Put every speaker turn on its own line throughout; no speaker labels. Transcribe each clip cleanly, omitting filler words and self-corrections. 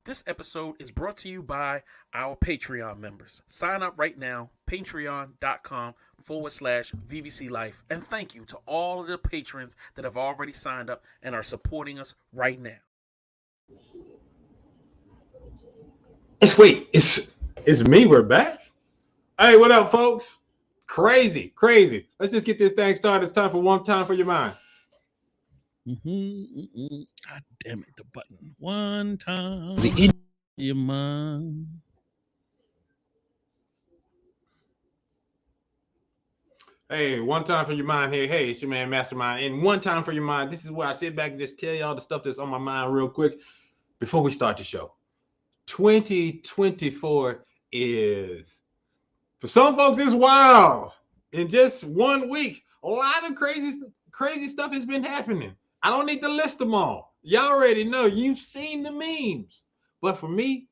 This episode is brought to you by our Patreon members. Sign up right now, patreon.com/VVC Life. And thank you to all of the patrons that have already signed up and are supporting us right now.
Wait, it's me. We're back. Hey, what up, folks? Crazy. Let's just get this thing started. It's time for One Time for Your Mind.
God damn it, the button. One time. Your mind.
Hey, One Time for Your Mind here. Hey, it's your man, Mastermind. And One Time for Your Mind, this is where I sit back and just tell y'all the stuff that's on my mind real quick before we start the show. 2024 is, for some folks, it's wild. In just 1 week, a lot of crazy stuff has been happening. I don't need to list them all. Y'all already know. You've seen the memes. But for me,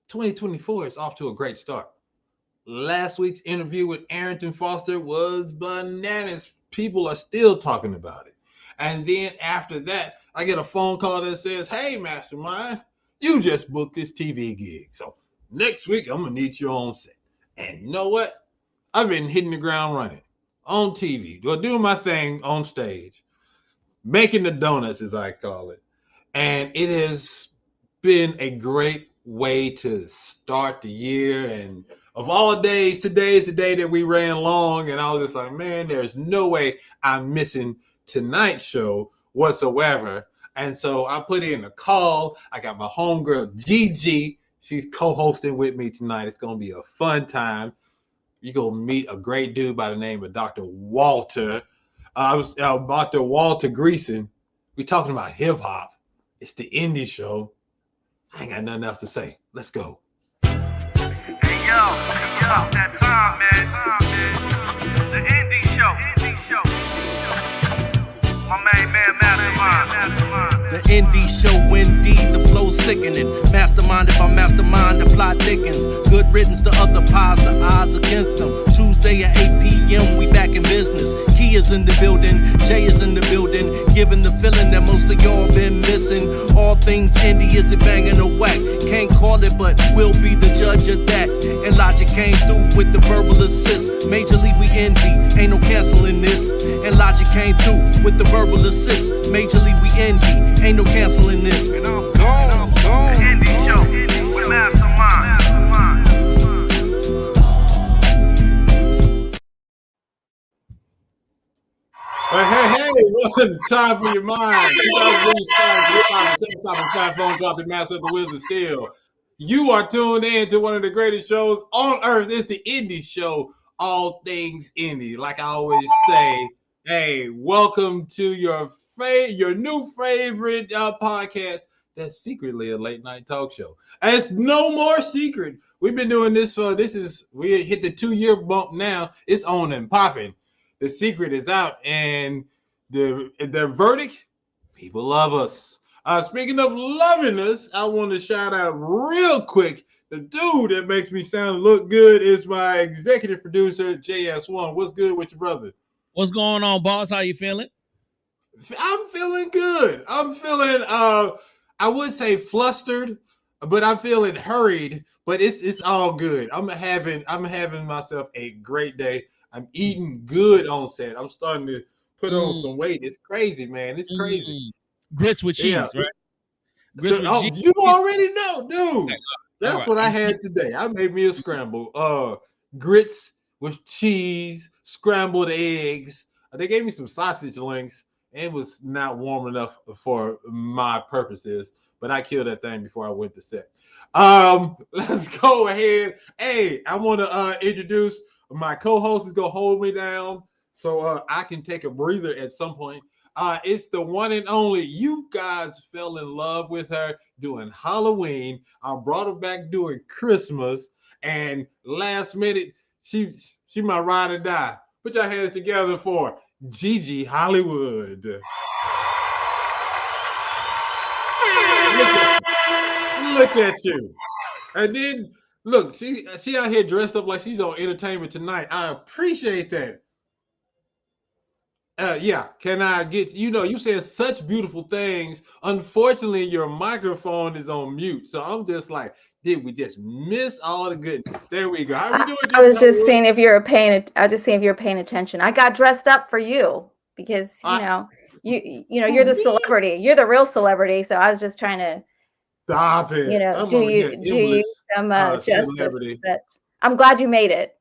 2024 is off to a great start. Last week's interview with Arrington Foster was bananas. People are still talking about it. And then after that, I get a phone call that says, hey, Mastermind, you just booked this TV gig. So next week, I'm going to need you on set. And you know what? I've been hitting the ground running on TV, doing my thing on stage, making the donuts, as I call it. And it has been a great way to start the year. And of all days, today is the day that we ran long. And I was just like, man, there's no way I'm missing tonight's show whatsoever. And so I put in a call. I got my homegirl, Gigi. She's co-hosting with me tonight. It's going to be a fun time. You're going to meet a great dude by the name of Dr. Walter. Dr. Walter Greason. We're talking about hip-hop. It's the indie show. I ain't got nothing else to say. Let's go.
Hey, yo, it's about that time, man. The indie show. My main man, Mastermind.
The indie show, indeed, the flow sickening. Masterminded by mastermind, the plot thickens. Good riddance to other pies, the odds against them. Tuesday at 8 p.m., we back in business. Key is in the building, Jay is in the building. Giving the feeling that most of y'all been missing. All things indie, is it banging or whack? Can't call it, but we'll be the judge of that. And Logic came through with the verbal assist. Major League, we envy, ain't no canceling this. And Logic came through with the verbal assist. Major League, we envy, ain't no canceling this.
And I'm gone. The indie show with Mastermind.
Hey, one time for your mind. 2005 phone drop the master of the wizard still. You are tuned in to one of the greatest shows on earth. It's the indie show, all things indie. Like I always say, hey, welcome to your new favorite podcast that's secretly a late night talk show. And it's no more secret. We've been doing this we hit the 2-year bump now. It's on and popping. The secret is out, and the verdict, people love us. Speaking of loving us, I want to shout out real quick. The dude that makes me look good is my executive producer, JS1. What's good with your brother?
What's going on, boss? How you feeling?
I'm feeling good. I'm feeling, I would say flustered, but I'm feeling hurried. But it's all good. I'm having myself a great day. I'm eating good on set. I'm starting to put on some weight. It's crazy, man. It's crazy.
Grits with cheese, right?
Grits with cheese. You already know, dude. That's what I had today. I made me a scramble. Grits with cheese, scrambled eggs. They gave me some sausage links. It was not warm enough for my purposes, but I killed that thing before I went to set. Let's go ahead. Hey, I want to introduce my co-host. Is gonna hold me down so I can take a breather at some point. It's the one and only. You guys fell in love with her doing Halloween. I brought her back doing Christmas, and last minute she my ride or die. Put your hands together for Gigi Hollywood. Look at you. And then look, she out here dressed up like she's on Entertainment Tonight. I appreciate that. Yeah, can I get you said such beautiful things. Unfortunately, your microphone is on mute. So I'm just like, did we just miss all the goodness? There we go. How we doing,
I
Gigi
was just
Hollywood?
seeing if you're paying. I was just seeing if you're paying attention. I got dressed up for you because
I,
you're
who
the
me?
celebrity. You're the real celebrity. So I was just trying to
Stop it. I'm over here,
do you
endless
some justice.
celebrity.
But I'm glad you made it.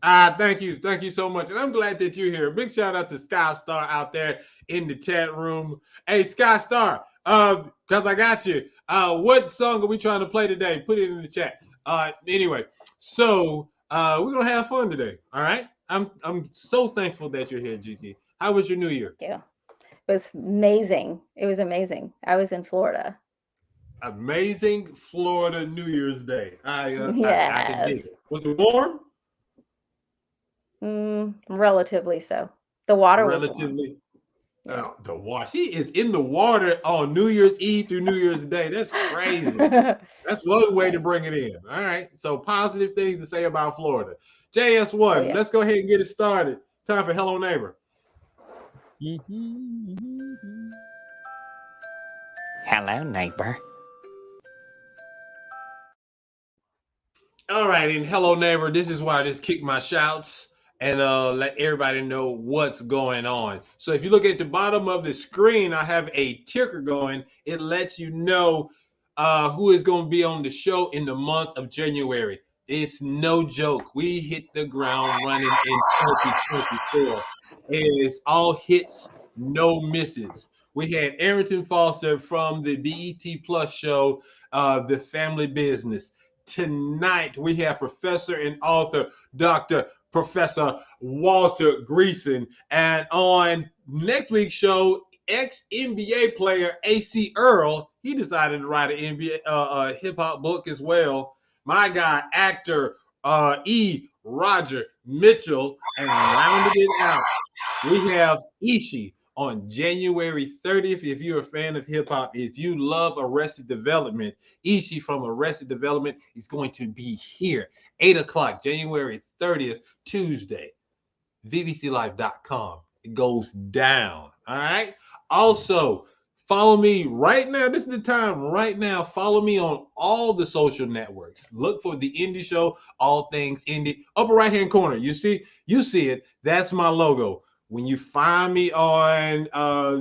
Thank you. Thank you so much. And I'm glad that you're here. Big shout out to Sky Star out there in the chat room. Hey, Sky Star, because I got you. What song are we trying to play today? Put it in the chat. Anyway, so we're gonna have fun today. All right. I'm so thankful that you're here, GT. How was your New Year?
Yeah, it was amazing. It was amazing. I was in Florida.
Amazing Florida New Year's Day. I can dig
Yes,
it. Was it warm?
relatively so. The water was warm.
Relatively.
Yeah.
The water. She is in the water on New Year's Eve through New Year's Day. That's crazy. That's one way to
Yes.
bring it in. All right. So positive things to say about Florida.
Oh
JS1,
yeah.
let's go ahead and get it started. Time for Hello Neighbor.
Hello, neighbor.
All right, and Hello Neighbor, this is why I just kick my shouts and let everybody know what's going on. So if you look at the bottom of the screen, I have a ticker going. It lets you know who is going to be on the show in the month of January. It's no joke. We hit the ground running in 2024. It's all hits, no misses. We had Arrington Foster from the BET Plus show, The Family Business. Tonight, we have professor and author, Dr. Professor Walter Greason. And on next week's show, ex-NBA player AC Earl, he decided to write an NBA hip-hop book as well. My guy, actor E. Roger Mitchell, and rounded it out, we have Ishii on January 30th. If you're a fan of hip hop, if you love Arrested Development, Ishii from Arrested Development is going to be here. 8 o'clock, January 30th, Tuesday. VBCLive.com. It goes down. All right. Also, follow me right now. This is the time right now. Follow me on all the social networks. Look for the Indie Show, all things indie. Upper right hand corner. You see it. That's my logo. When you find me on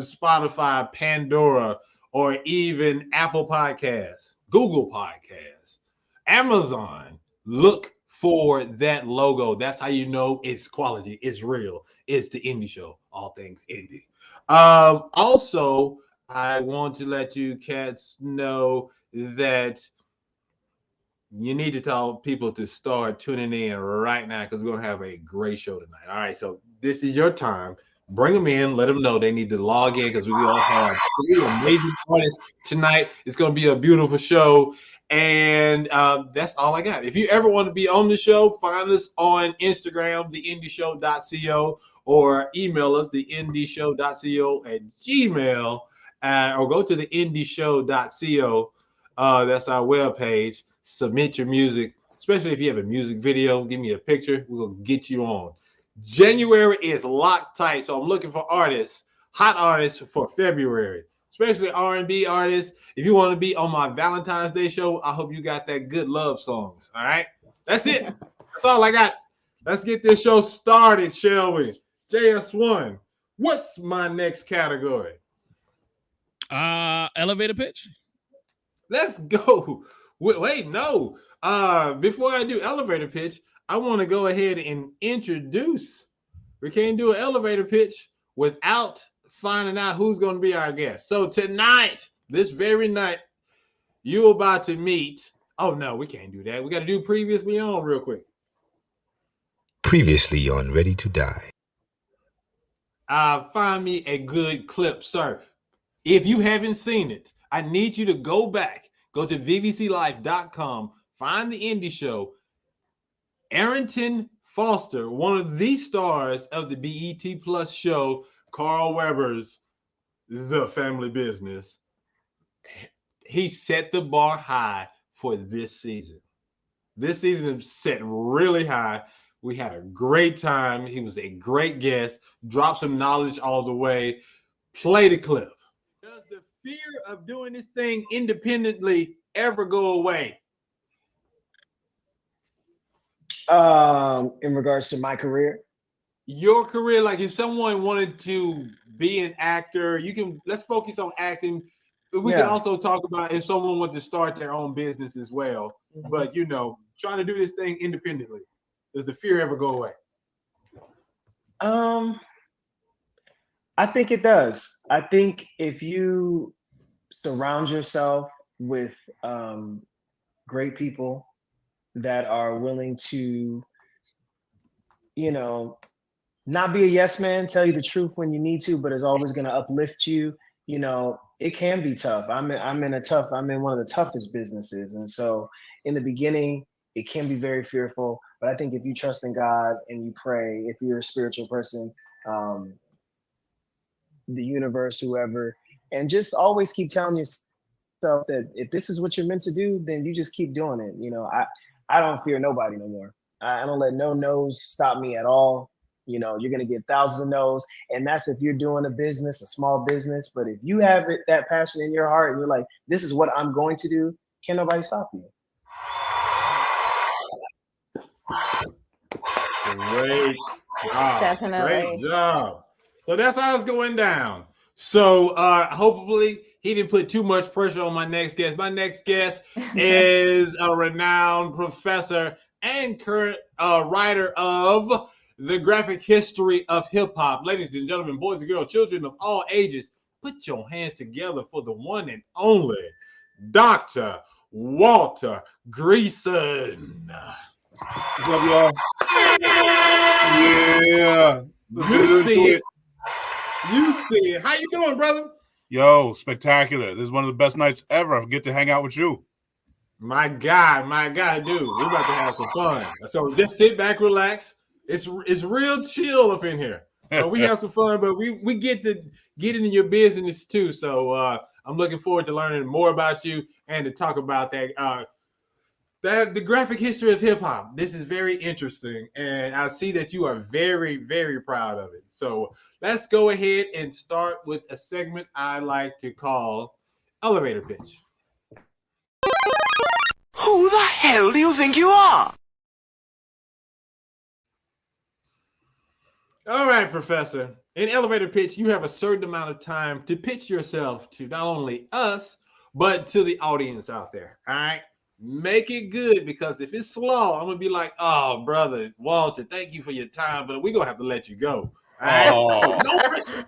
Spotify, Pandora, or even Apple Podcasts, Google Podcasts, Amazon, look for that logo. That's how you know it's quality, it's real. It's the Indie Show, all things indie. Also, I want to let you cats know that you need to tell people to start tuning in right now because we're going to have a great show tonight. All right, so this is your time. Bring them in. Let them know they need to log in because we all have three amazing artists tonight. It's going to be a beautiful show. And that's all I got. If you ever want to be on the show, find us on Instagram, theindieshow.co, or email us, theindieshow.co@gmail, or go to theindieshow.co. That's our webpage. Submit your music, especially if you have a music video. Give me a picture. We're going to get you on. January is locked tight, so I'm looking for artists, hot artists for February, especially R&B artists. If you want to be on my Valentine's Day show, I hope you got that good love songs. All right, that's it. That's all I got. Let's get this show started, shall we? JS1, what's my next category?
Elevator pitch.
Let's go. Wait, no. Before I do elevator pitch, I want to go ahead and introduce. We can't do an elevator pitch without finding out who's going to be our guest. So tonight, this very night, you're about to meet. Oh no, we can't do that. We got to do previously on real quick.
Previously on Ready to Die.
Find me a good clip, sir. If you haven't seen it, I need you to go back. Go to VBCLive.com. Find the Indie Show. Arrington Foster, one of the stars of the BET Plus show, Carl Weber's The Family Business. He set the bar high for this season. This season is set really high. We had a great time. He was a great guest. Dropped some knowledge all the way. Play the clip. Does the fear of doing this thing independently ever go away?
In regards to my career,
Your career, like if someone wanted to be an actor, let's focus on acting. We can also talk about if someone wanted to start their own business as well. But trying to do this thing independently, does the fear ever go away?
I think it does. I think if you surround yourself with great people that are willing to, not be a yes man, tell you the truth when you need to, but is always going to uplift you. It can be tough. I'm in one of the toughest businesses. And so in the beginning, it can be very fearful, but I think if you trust in God and you pray, if you're a spiritual person, the universe, whoever, and just always keep telling yourself that if this is what you're meant to do, then you just keep doing it. I don't fear nobody no more. I don't let no no's stop me at all. You're going to get thousands of no's. And that's if you're doing a small business. But if you have that passion in your heart and you're like, this is what I'm going to do, can't nobody stop you.
Great job.
Definitely.
Great job. So that's how it's going down. So hopefully he didn't put too much pressure on my next guest. My next guest is a renowned professor and current writer of The Graphic History of Hip Hop. Ladies and gentlemen, boys and girls, children of all ages, put your hands together for the one and only Dr. Walter Greason.
What's up, y'all? Yeah.
You see it. You see it. How you doing, brother?
Yo, spectacular. This is one of the best nights ever. I get to hang out with you.
My God, dude. We're about to have some fun. So just sit back, relax. It's real chill up in here. We have some fun, but we get to get into your business too. So I'm looking forward to learning more about you and to talk about that. The graphic history of hip hop. This is very interesting, and I see that you are very, very proud of it. So let's go ahead and start with a segment I like to call Elevator Pitch.
Who the hell do you think you are?
All right, Professor. In Elevator Pitch, you have a certain amount of time to pitch yourself to not only us, but to the audience out there. All right? Make it good, because if it's slow, I'm going to be like, oh, brother, Walter, thank you for your time, but we're going to have to let you go. All right?
Oh.
So no pressure.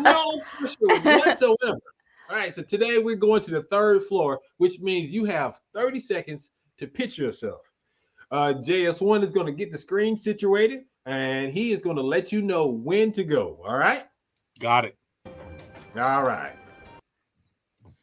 No pressure whatsoever. All right, so today we're going to the third floor, which means you have 30 seconds to pitch yourself. JS1 is going to get the screen situated, and he is going to let you know when to go. All right?
Got it.
All right.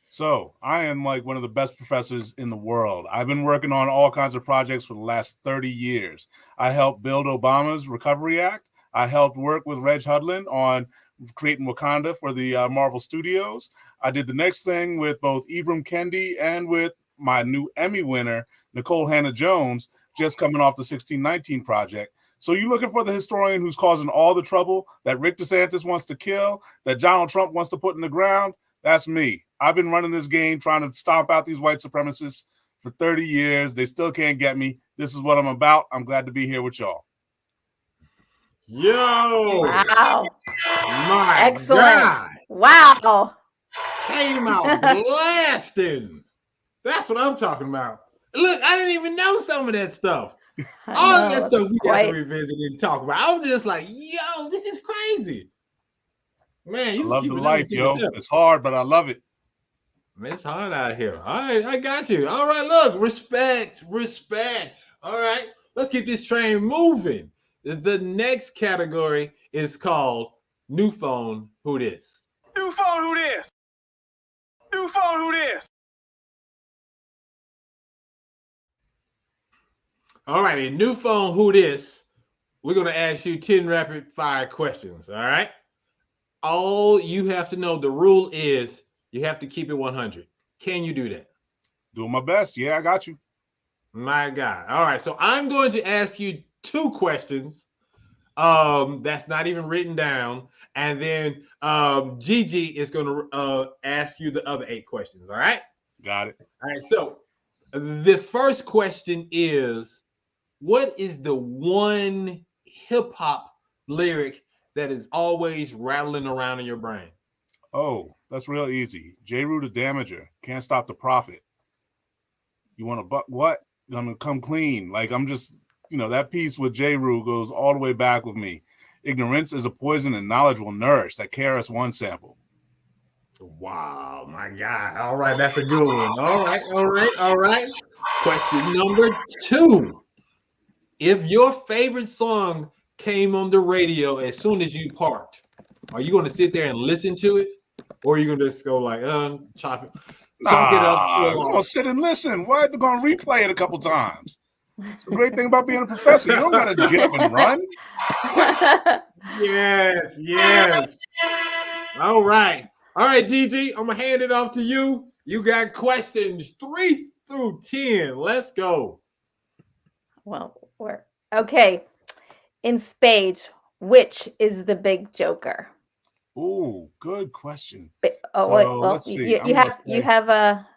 So I am like one of the best professors in the world. I've been working on all kinds of projects for the last 30 years. I helped build Obama's Recovery Act. I helped work with Reg Hudlin on creating Wakanda for the Marvel Studios. I did the next thing with both Ibram Kendi and with my new Emmy winner, Nicole Hannah-Jones, just coming off the 1619 project. So you're looking for the historian who's causing all the trouble that Rick DeSantis wants to kill, that Donald Trump wants to put in the ground? That's me. I've been running this game trying to stomp out these white supremacists for 30 years. They still can't get me. This is what I'm about. I'm glad to be here with y'all.
Yo!
Wow.
My
Excellent.
God!
Wow.
Came out blasting. That's what I'm talking about. Look, I didn't even know some of that stuff. All that stuff we got to revisit and talk about. I'm just like, yo, this is crazy. Man, you
I love the life, yo. It's hard, but I love it.
Man, it's hard out here. All right, I got you. All right, look, respect. All right, let's keep this train moving. The next category is called New Phone Who This?
New phone, who this? New phone, who this?
All righty, New Phone Who This? We're going to ask you 10 rapid fire questions, all right? All you have to know, the rule is you have to keep it 100. Can you do that?
Doing my best. Yeah, I got you.
My God. All right, so I'm going to ask you 2 questions. That's not even written down. And then Gigi is going to ask you the other 8 questions. All right.
Got it.
All right. So the first question is, what is the one hip hop lyric that is always rattling around in your brain?
Oh, that's real easy. J. Rue the Damager. Can't stop the profit. You want to buck what? I'm gonna come clean. Like I'm just, that piece with J. Rue goes all the way back with me. Ignorance is a poison and knowledge will nourish. That KRS-One sample.
Wow, my God. All right, that's a good one. All right. Question number 2. If your favorite song came on the radio as soon as you parked, are you going to sit there and listen to it? Or are you going to just go like, chop it up?
I'm going to sit and listen. What? They're going to replay it a couple times. It's the great thing about being a professor. You don't got to get up and run.
Yes. All right, Gigi, I'm going to hand it off to you. You got questions 3 through 10. Let's go.
Well, we're okay. In spades, which is the big joker?
Ooh, good question.
Let's
see.
You have a.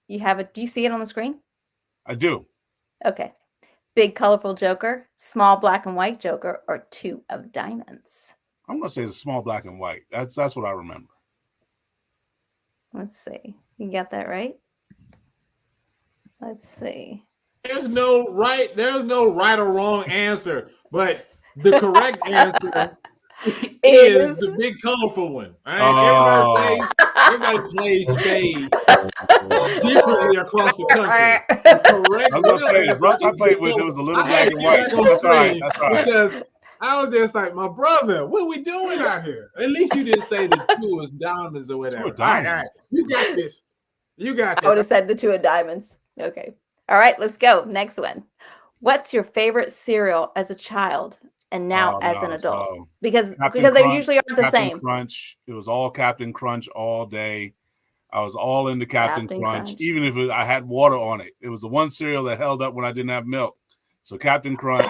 Do you see it on the screen?
I do.
Okay. Big colorful joker, small black and white joker, or 2 of diamonds.
I'm gonna say the small black and white. That's what I remember.
Let's see. You got that right? Let's see.
There's no right or wrong answer, but the correct answer is the big colorful one. All right? Everybody plays spades differently across the country. The correct
I was gonna say the Bronx I played with, there was a little black and white. That's right.
Because I was just like, my brother, what are we doing out here? At least you didn't say the 2 is diamonds or whatever.
2 of diamonds.
All right. You got this.
I would have said the 2 of diamonds. Okay. All right, let's go. Next one. What's your favorite cereal as a child and now as an adult? Because they usually aren't the same.
Crunch. It was all Captain Crunch all day. I was all into Captain Crunch, even if I had water on it. It was the one cereal that held up when I didn't have milk. So Captain Crunch.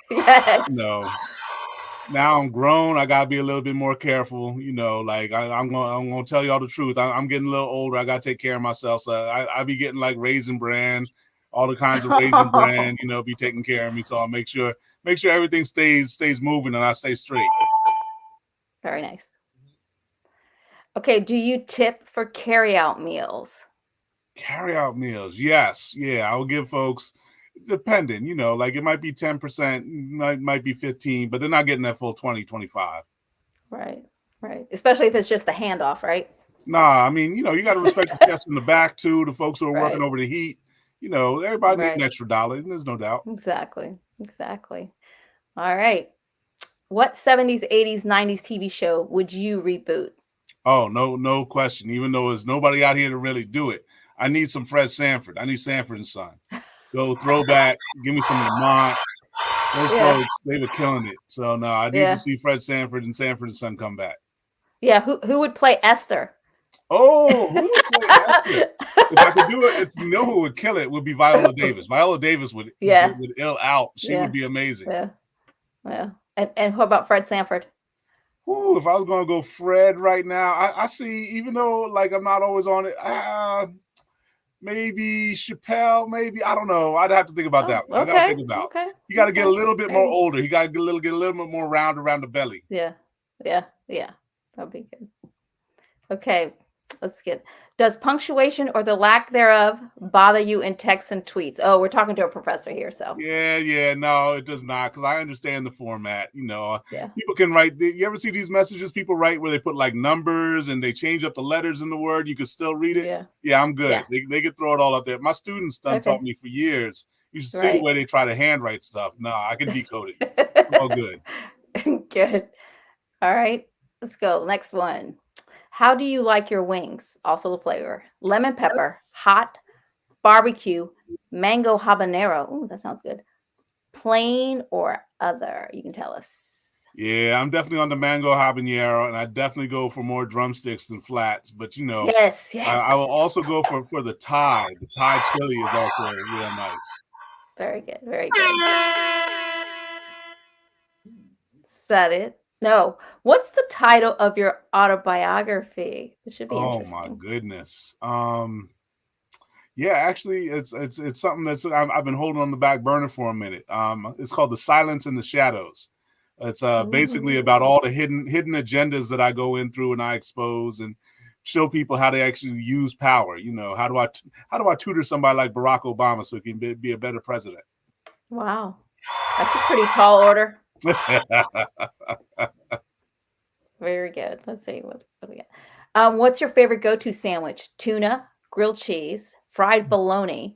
Yes.
Now I'm grown. I gotta be a little bit more careful. Like I'm gonna tell y'all the truth. I'm getting a little older. I gotta take care of myself. So I be getting like Raisin Bran, all the kinds of Raisin Bran. Be taking care of me. So I'll make sure everything stays moving and I stay straight.
Very nice. Okay. Do you tip for carry-out meals?
Carry-out meals, yes, yeah. I will give folks. Depending, like it might be 10%, might be 15, but they're not getting that full 20, 25.
Right. Especially if it's just the handoff, right?
Nah, I mean, you got to respect the chefs in the back too, the folks who are working over the heat. Everybody needs an extra dollar, and there's no doubt.
Exactly. All right. What 70s, 80s, 90s TV show would you reboot?
Oh, no question. Even though there's nobody out here to really do it. I need some Fred Sanford. I need Sanford and Son. Go throwback. Give me some of the Lamont. Those folks, they were killing it. So no, I need to see Fred Sanford and Sanford and Son come back.
Yeah, who would play Esther?
Oh, who would play Esther? If I could do it, who would kill it would be Viola Davis. Viola Davis would ill out. She would be amazing.
Yeah. And who about Fred Sanford?
Ooh, if I was gonna go Fred right now, I see. Even though like I'm not always on it. Maybe Chappelle, maybe I don't know. I'd have to think about that one. I gotta think about. Okay. You got to get a little bit more older. You got to get a little bit more round around the belly.
Yeah. That'd be good. Okay, let's get. Does punctuation or the lack thereof bother you in texts and tweets? Oh, we're talking to a professor here, so.
Yeah. No, it does not, because I understand the format. People can write. You ever see these messages people write where they put like numbers and they change up the letters in the word? You can still read it. Yeah, I'm good. Yeah. They can throw it all up there. My students taught me for years. You should see the way they try to handwrite stuff. No, I can decode it. All good.
Good. All right, let's go. Next one. How do you like your wings? Also the flavor. Lemon pepper, hot, barbecue, mango habanero. Ooh, that sounds good. Plain or other? You can tell us.
Yeah, I'm definitely on the mango habanero, and I definitely go for more drumsticks than flats. But
yes.
I will also go for the Thai. The Thai chili is also real nice.
Very good. Very good. Is that it? No. What's the title of your autobiography? This should be
Oh my
interesting.
goodness. Yeah, actually, it's something that's I've been holding on the back burner for a minute. It's called The Silence in the Shadows. It's basically about all the hidden agendas that I go in through and I expose and show people how they actually use power. You know, how do I tutor somebody like Barack Obama so he can be a better president?
Wow. That's a pretty tall order. Very good. Let's see what we got. What's your favorite go-to sandwich? Tuna, grilled cheese, fried bologna,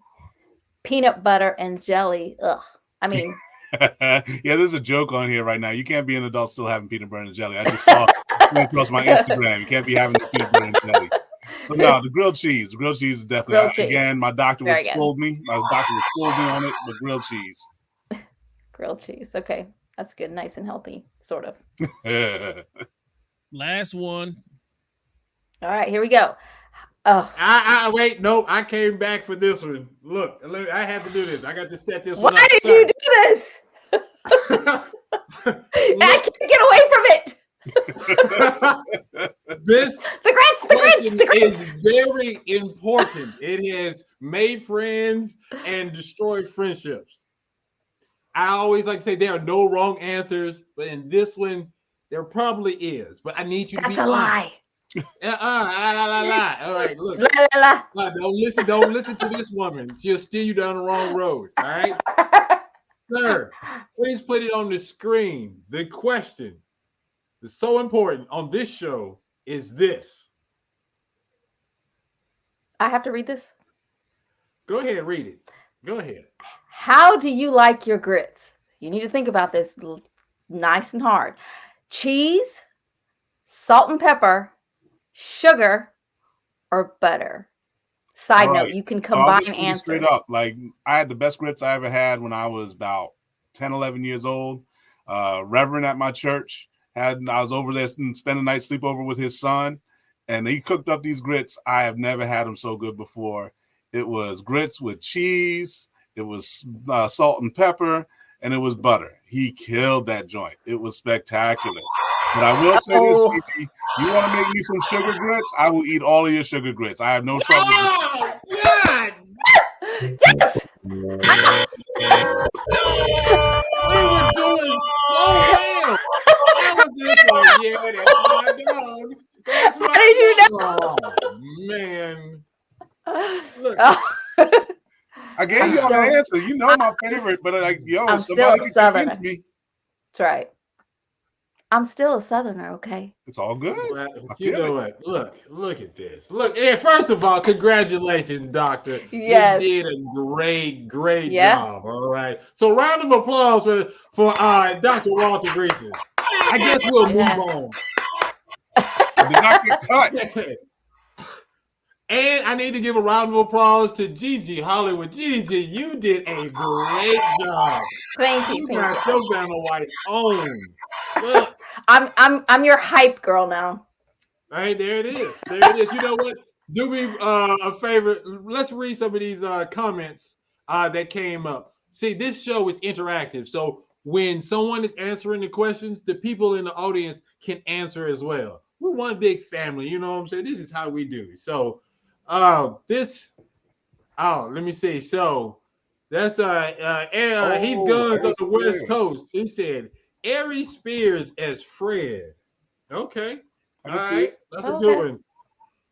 peanut butter and jelly. Ugh. I mean,
Yeah, there's a joke on here right now. You can't be an adult still having peanut butter and jelly. I just saw it across my Instagram. You can't be having the peanut butter and jelly. So no, the grilled cheese. The grilled cheese is definitely
Grilled cheese.
again. My doctor
Very
would
good.
scold me. My doctor would scold me on it, but grilled cheese.
Grilled cheese. Okay. That's good. Nice and healthy, sort of.
Last one.
All right, here we go. Oh,
Wait, no, I came back for this one. Look, I have to do this. I got to set this
why
one up.
did you do this? I can't get away from it.
This
The
question
grits.
is very important. It has made friends and destroyed friendships. I always like to say there are no wrong answers, but in this one, there probably is. But I need you to
That's
be
a lie.
honest. Lie. All right, look.
La, la, la.
Don't listen to this woman. She'll steer you down the wrong road. All right. Sir, please put it on the screen. The question that's so important on this show is this.
I have to read this.
Go ahead, read it. Go ahead.
How do you like your grits? You need to think about this nice and hard. Cheese, salt and pepper, sugar, or butter? Side
All
note,
right.
you can
I'll
combine
just read it
answers.
straight up. Like I had the best grits I ever had when I was about 10, 11 years old. Reverend at my church I was over there and spent a night sleepover with his son, and he cooked up these grits. I have never had them so good before. It was grits with cheese. It was salt and pepper, and it was butter. He killed that joint. It was spectacular. But I will say this, Kiki, you want to make me some sugar grits? I will eat all of your sugar grits. I have no trouble.
Oh, God!
Yes!
We were doing so well. I was just like, yeah, that's my dog. That's my
How did you
dog. Oh, man. Look.
I gave y'all the answer. You know my favorite, but like, yo,
I'm
somebody
still
can
Southern.
convince me.
That's right. I'm still a Southerner, okay?
It's all good.
Well, you know what? Look at this. Look, first of all, congratulations, doctor.
Yes.
You did a great job. All right. So round of applause for Dr. Walter Greason. I guess we'll move on.
Did not get cut.
And I need to give a round of applause to Gigi Hollywood. Gigi, you did a great job.
Thank you.
You got your Vanna White on. Look.
I'm your hype girl now.
All right, there it is. There it is. You know what? Do me a favor. Let's read some of these comments that came up. See, this show is interactive. So when someone is answering the questions, the people in the audience can answer as well. We're one big family. You know what I'm saying? This is how we do. So let me see. So that's Heath Guns on the West Coast. He said Ari Spears as Fred. Okay. All right. That's a good one.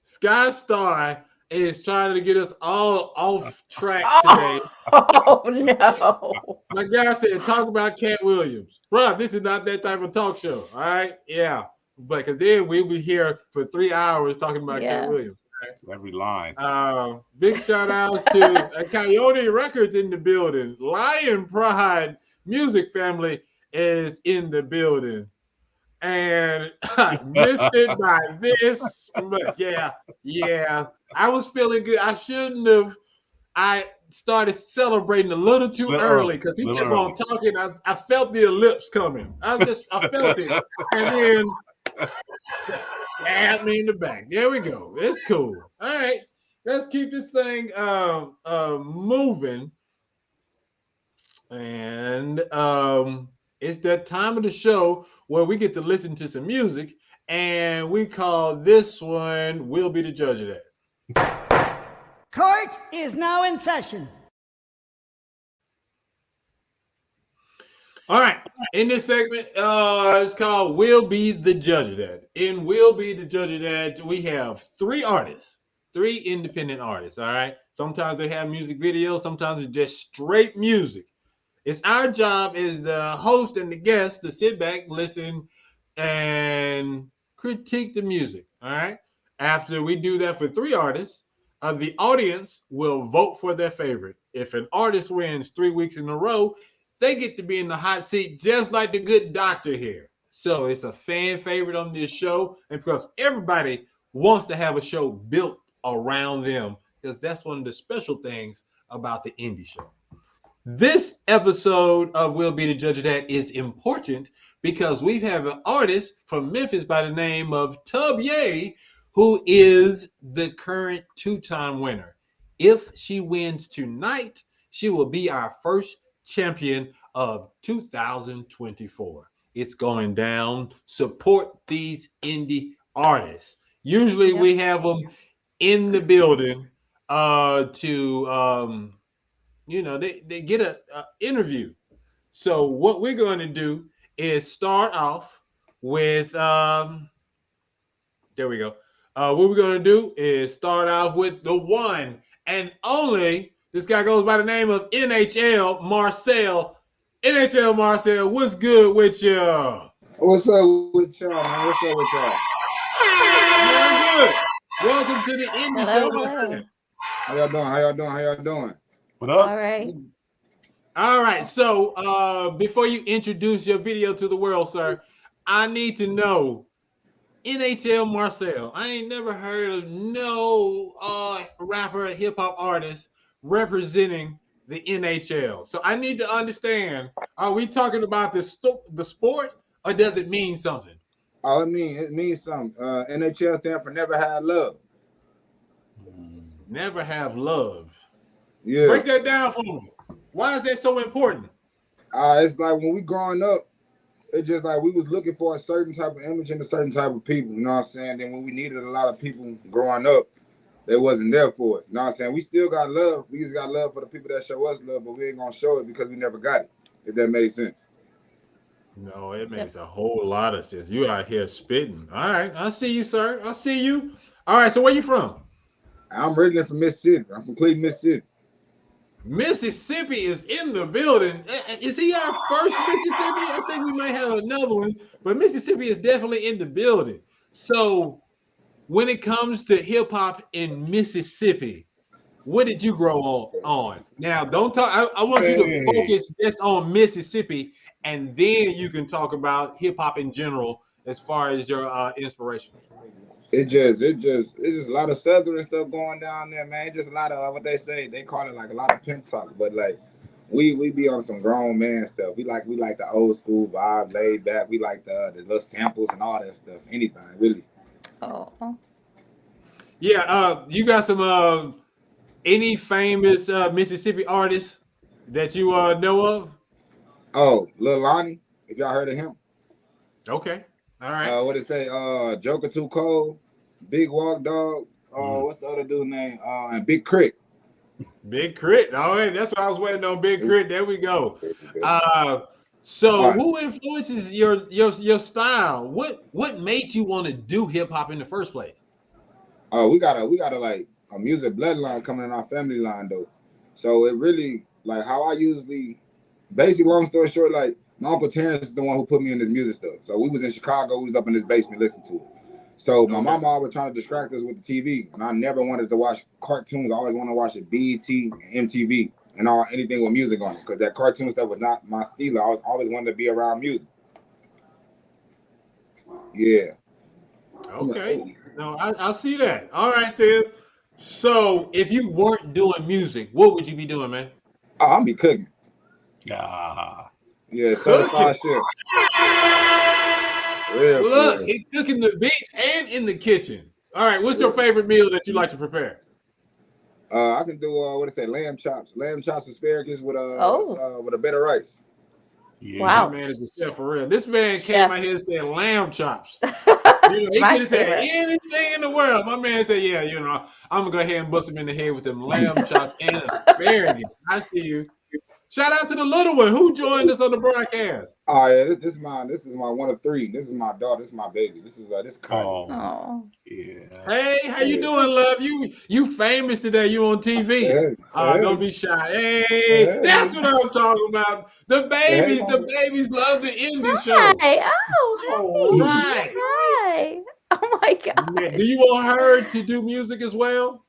Sky Star is trying to get us all off track today.
Oh no.
My guy said, talk about Cat Williams. Bro, this is not that type of talk show. All right. Yeah. But because then we'll be here for 3 hours talking about Cat Williams. Right?
Every line.
Big shout outs to Coyote Records in the building. Lion Pride Music Family is in the building. And I missed it by this much. Yeah. I was feeling good. I shouldn't have. I started celebrating a little too early because he kept on talking. I felt the ellipse coming. I felt it. And then stabbed me in the back. There we go. It's cool. All right. Let's keep this thing moving. And it's that time of the show where we get to listen to some music, and we call this one "We'll Be the Judge of That."
Court is now in session.
All right. In this segment, it's called "We'll Be the Judge of That." In "We'll Be the Judge of That," we have three artists, three independent artists. All right. Sometimes they have music videos, sometimes it's just straight music. It's our job as the host and the guest to sit back, listen, and critique the music. All right. After we do that for three artists, the audience will vote for their favorite. If an artist wins 3 weeks in a row, they get to be in the hot seat just like the good doctor here. So it's a fan favorite on this show. And because everybody wants to have a show built around them, because that's one of the special things about the indie show. This episode of We'll Be the Judge of That is important because we have an artist from Memphis by the name of Tub Ye, who is the current two-time winner. If she wins tonight, she will be our first champion of 2024. It's going down. Support these indie artists. Usually we have them in the building to they get a interview. So what we're going to do is start off with there we go. What we're going to do is start off with the one and only. This guy goes by the name of NHL Marcel. NHL Marcel, what's good with you?
What's up with y'all, man? What's up with y'all?
Very good. Welcome to the Indie Show, my friend.
How y'all doing? How y'all doing? How y'all doing?
What up?
All right.
All right. So before you introduce your video to the world, sir, I need to know NHL Marcel. I ain't never heard of no rapper, hip hop artist representing the NHL. So I need to understand: are we talking about the sport, or does it mean something?
Oh, it means something. NHL stands for Never Had Love.
Never have love.
Yeah.
Break that down for me. Why is that so important?
It's like when we growing up, it's just like we was looking for a certain type of image and a certain type of people. You know what I'm saying? Then when we needed a lot of people growing up, they wasn't there for us. You know what I'm saying? We still got love. We just got love for the people that show us love, but we ain't gonna show it because we never got it. If that made sense.
No, it makes a whole lot of sense. You out here spitting. All right, I see you, sir. I see you. All right, so where you from?
I'm originally from Mississippi. I'm from Cleveland, Mississippi.
Mississippi is in the building. Is he our first Mississippi? I think we might have another one, but Mississippi is definitely in the building. So when it comes to hip hop in Mississippi, what did you grow on? Now, don't talk. I want you to focus just on Mississippi, and then you can talk about hip hop in general as far as your inspiration.
It's just a lot of Southern stuff going down there, man. It's just a lot of what they say. They call it like a lot of pimp talk, but like we be on some grown man stuff. We like the old school vibe, laid back. We like the little samples and all that stuff. Anything really.
Oh.
Yeah. You got some any famous Mississippi artists that you know of?
Oh, Lil Lonnie, if y'all heard of him.
Okay. All right.
What it say? Joker Too Cold, Big Walk Dog. What's the other dude's name? And Big Crit.
Big Crit. All right, that's what I was waiting on. Big Crit. There we go. So who influences your style? What made you want to do hip hop in the first place?
We got a like a music bloodline coming in our family line though. So it really like how I usually, basically, long story short, like. My Uncle Terrence is the one who put me in this music stuff. So we was in Chicago. We was up in this basement listening to it. So my mama always trying to distract us with the TV. And I never wanted to watch cartoons. I always wanted to watch it BET, MTV, and anything with music on it. Because that cartoon stuff was not my style. I was always wanted to be around music. Yeah.
Okay. No, I see that. All right, then. So if you weren't doing music, what would you be doing, man?
Oh, I'll be cooking. Yeah, certified chef.
Look, he's cooking the beats and in the kitchen. All right, what's your favorite meal that you like to prepare?
I can do what they say, lamb chops, asparagus with
Oh,
with a bed of rice.
Yeah.
My
wow.
man is a chef for real. This man came
Chef.
out here and said lamb chops. He
My
could have said
favorite.
anything in the world. My man said, yeah, I'm gonna go ahead and bust him in the head with them lamb chops and asparagus. I see you. Shout out to the little one who joined us on the broadcast.
Oh yeah, this is my one of three. This is my daughter. This is my baby. This is Kylie.
Oh,
Yeah.
Hey, how you doing, love? You famous today. You on TV. Don't be shy. Hey, that's what I'm talking about. The babies love the indie show.
hi. Oh,
All
hi.
right.
Hi. Oh my
Man,
gosh.
do you want her to do music as well?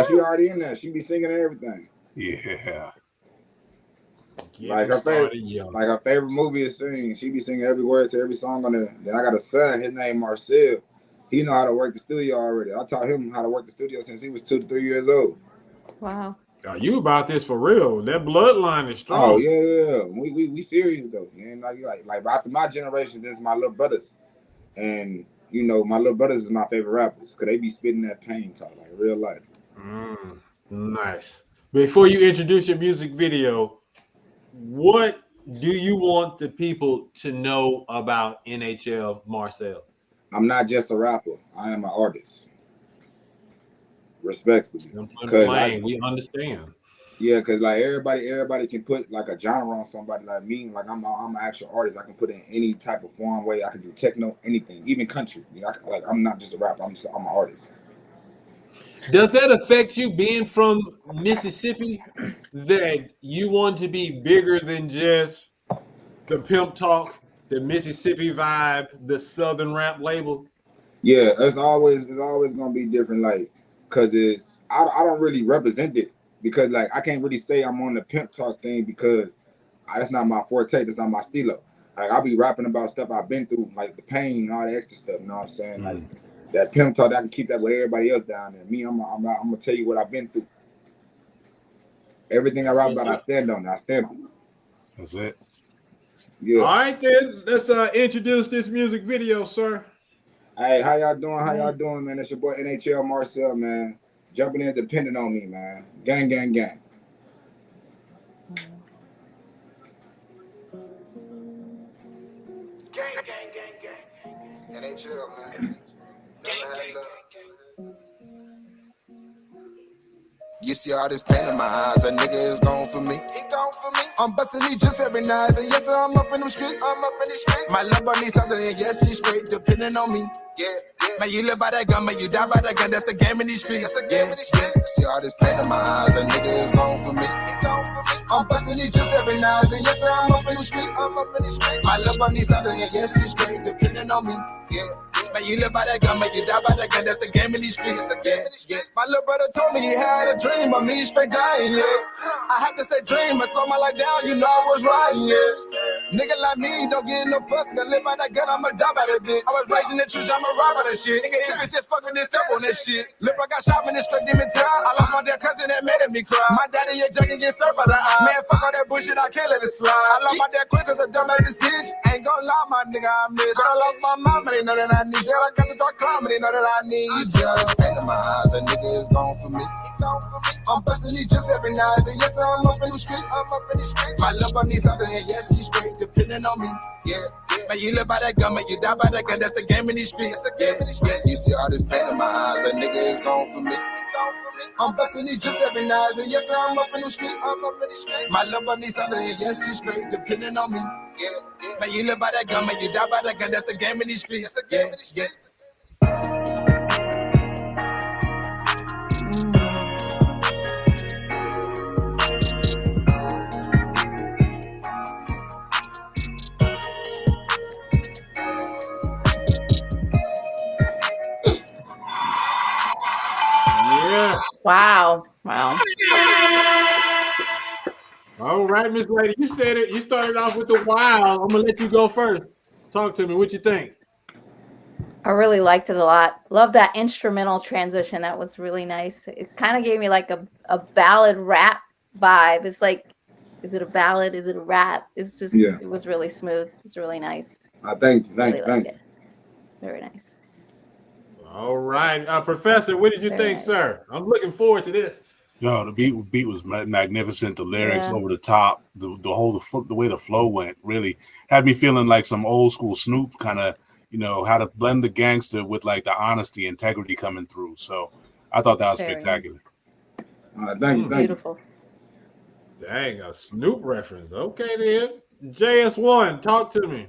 She already in there. She be singing and everything.
Yeah.
Like her favorite movie is singing. She be singing every word to every song on there. Then I got a son. His name Marcel. He know how to work the studio already. I taught him how to work the studio since he was 2 to 3 years old.
Wow.
You about this for real? That bloodline is strong.
Oh yeah. We serious though. And like after my generation, this is my little brothers, and my little brothers is my favorite rappers because they be spitting that pain talk like real life.
Nice. Before you introduce your music video, what do you want the people to know about NHL Marcel?
I'm not just a rapper. I am an artist. Respectfully.
We understand.
Yeah, because like everybody can put like a genre on somebody like me. Like I'm an actual artist. I can put it in any type of form way. I can do techno, anything, even country. I'm not just a rapper. I'm an artist.
Does that affect you being from Mississippi? That you want to be bigger than just the pimp talk, the Mississippi vibe, the Southern rap label?
Yeah, it's always gonna be different. Like, cause I don't really represent it because like I can't really say I'm on the pimp talk thing because that's not my forte. That's not my stilo. Like I'll be rapping about stuff I've been through, like the pain and all the extra stuff. You know what I'm saying? Like that pimp talk, I can keep that with everybody else down there. Me, I'm gonna tell you what I've been through. Everything I rap about, I stand on. I stand on.
That's it.
Yeah.
All right, then. Let's introduce this music video, sir.
Hey, how y'all doing? How y'all doing, man? It's your boy NHL Marcel, man. Jumping in, depending on me, man. Gang, gang, gang.
Gang, gang, gang, gang. NHL, man. Gang, gang, gang. You see all this pain in my eyes, a nigga is gone for me. He gone for me. I'm busting these just every night, and yes, I'm up in them streets. My love needs something, and yes, she's straight, depending on me. Yeah. Man, you live by that gun, man, you die by that gun. That's the game in these streets. See all this pain in my eyes, a nigga is gone for me. He gone for me. I'm busting these just every night, and yes, I'm up in the streets. My love needs something, and yes, she's straight, depending on me. Yeah. Man, you live by that gun, man, you die by that gun. That's the game in these streets. My little brother told me he had a dream of me straight dying, I had to say dream and slow my life down, you know I was riding, Nigga like me, don't get no fuss, gonna live by that gun, I'ma die by that bitch. I was raising the truth, I'ma rob by that shit. Nigga, if bitch just fucking this up on that shit. Lip, I got shot in the straight demon town. I lost my dear cousin that made me cry. My daddy a junkie get served by the eye. Man, fuck all that bullshit, I can't let it slide. I lost my dad quick cause I done made a decision. Ain't gonna lie, my nigga, I miss. But I lost my mom, and they know that I need. Yeah, I got the dark cloud, but they know that I need. Yeah, this pain in my eyes, a nigga is gone for me. I'm busting these just every night, and yes, I'm up in the street. My love, I need something, and yes, she's straight, depending on me. Yeah. Man, you live by that gun, man, you die by that gun. That's the game in these streets. You see all this pain in my eyes, a nigga is gone for me. I'm busting these just every night, and yes, I'm up in the streets. My love, I need something, and yes, she's straight, depending on me. Yeah. Man, you live by that gun, man, you die by that gun. That's the game in these streets.
Yeah.
Wow.
All right, Miss Lady, you said it. You started off with the wow. I'm gonna let you go first. Talk to me. What you think?
I really liked it a lot. Love that instrumental transition. That was really nice. It kind of gave me like a ballad rap vibe. It's like, is it a ballad? Is it a rap? It's just, It was really smooth. It was really nice.
Thank you.
Very nice.
All right. Professor, what did you think, sir? I'm looking forward to this.
Yo, the beat was magnificent. The lyrics
Yeah.
over the top, the way the flow went really had me feeling like some old school Snoop kind of, how to blend the gangster with like the honesty, integrity coming through. So I thought that was
Very nice.
spectacular.
Thank you.
Beautiful.
Dang, a Snoop reference. Okay, then. JS1, talk to me.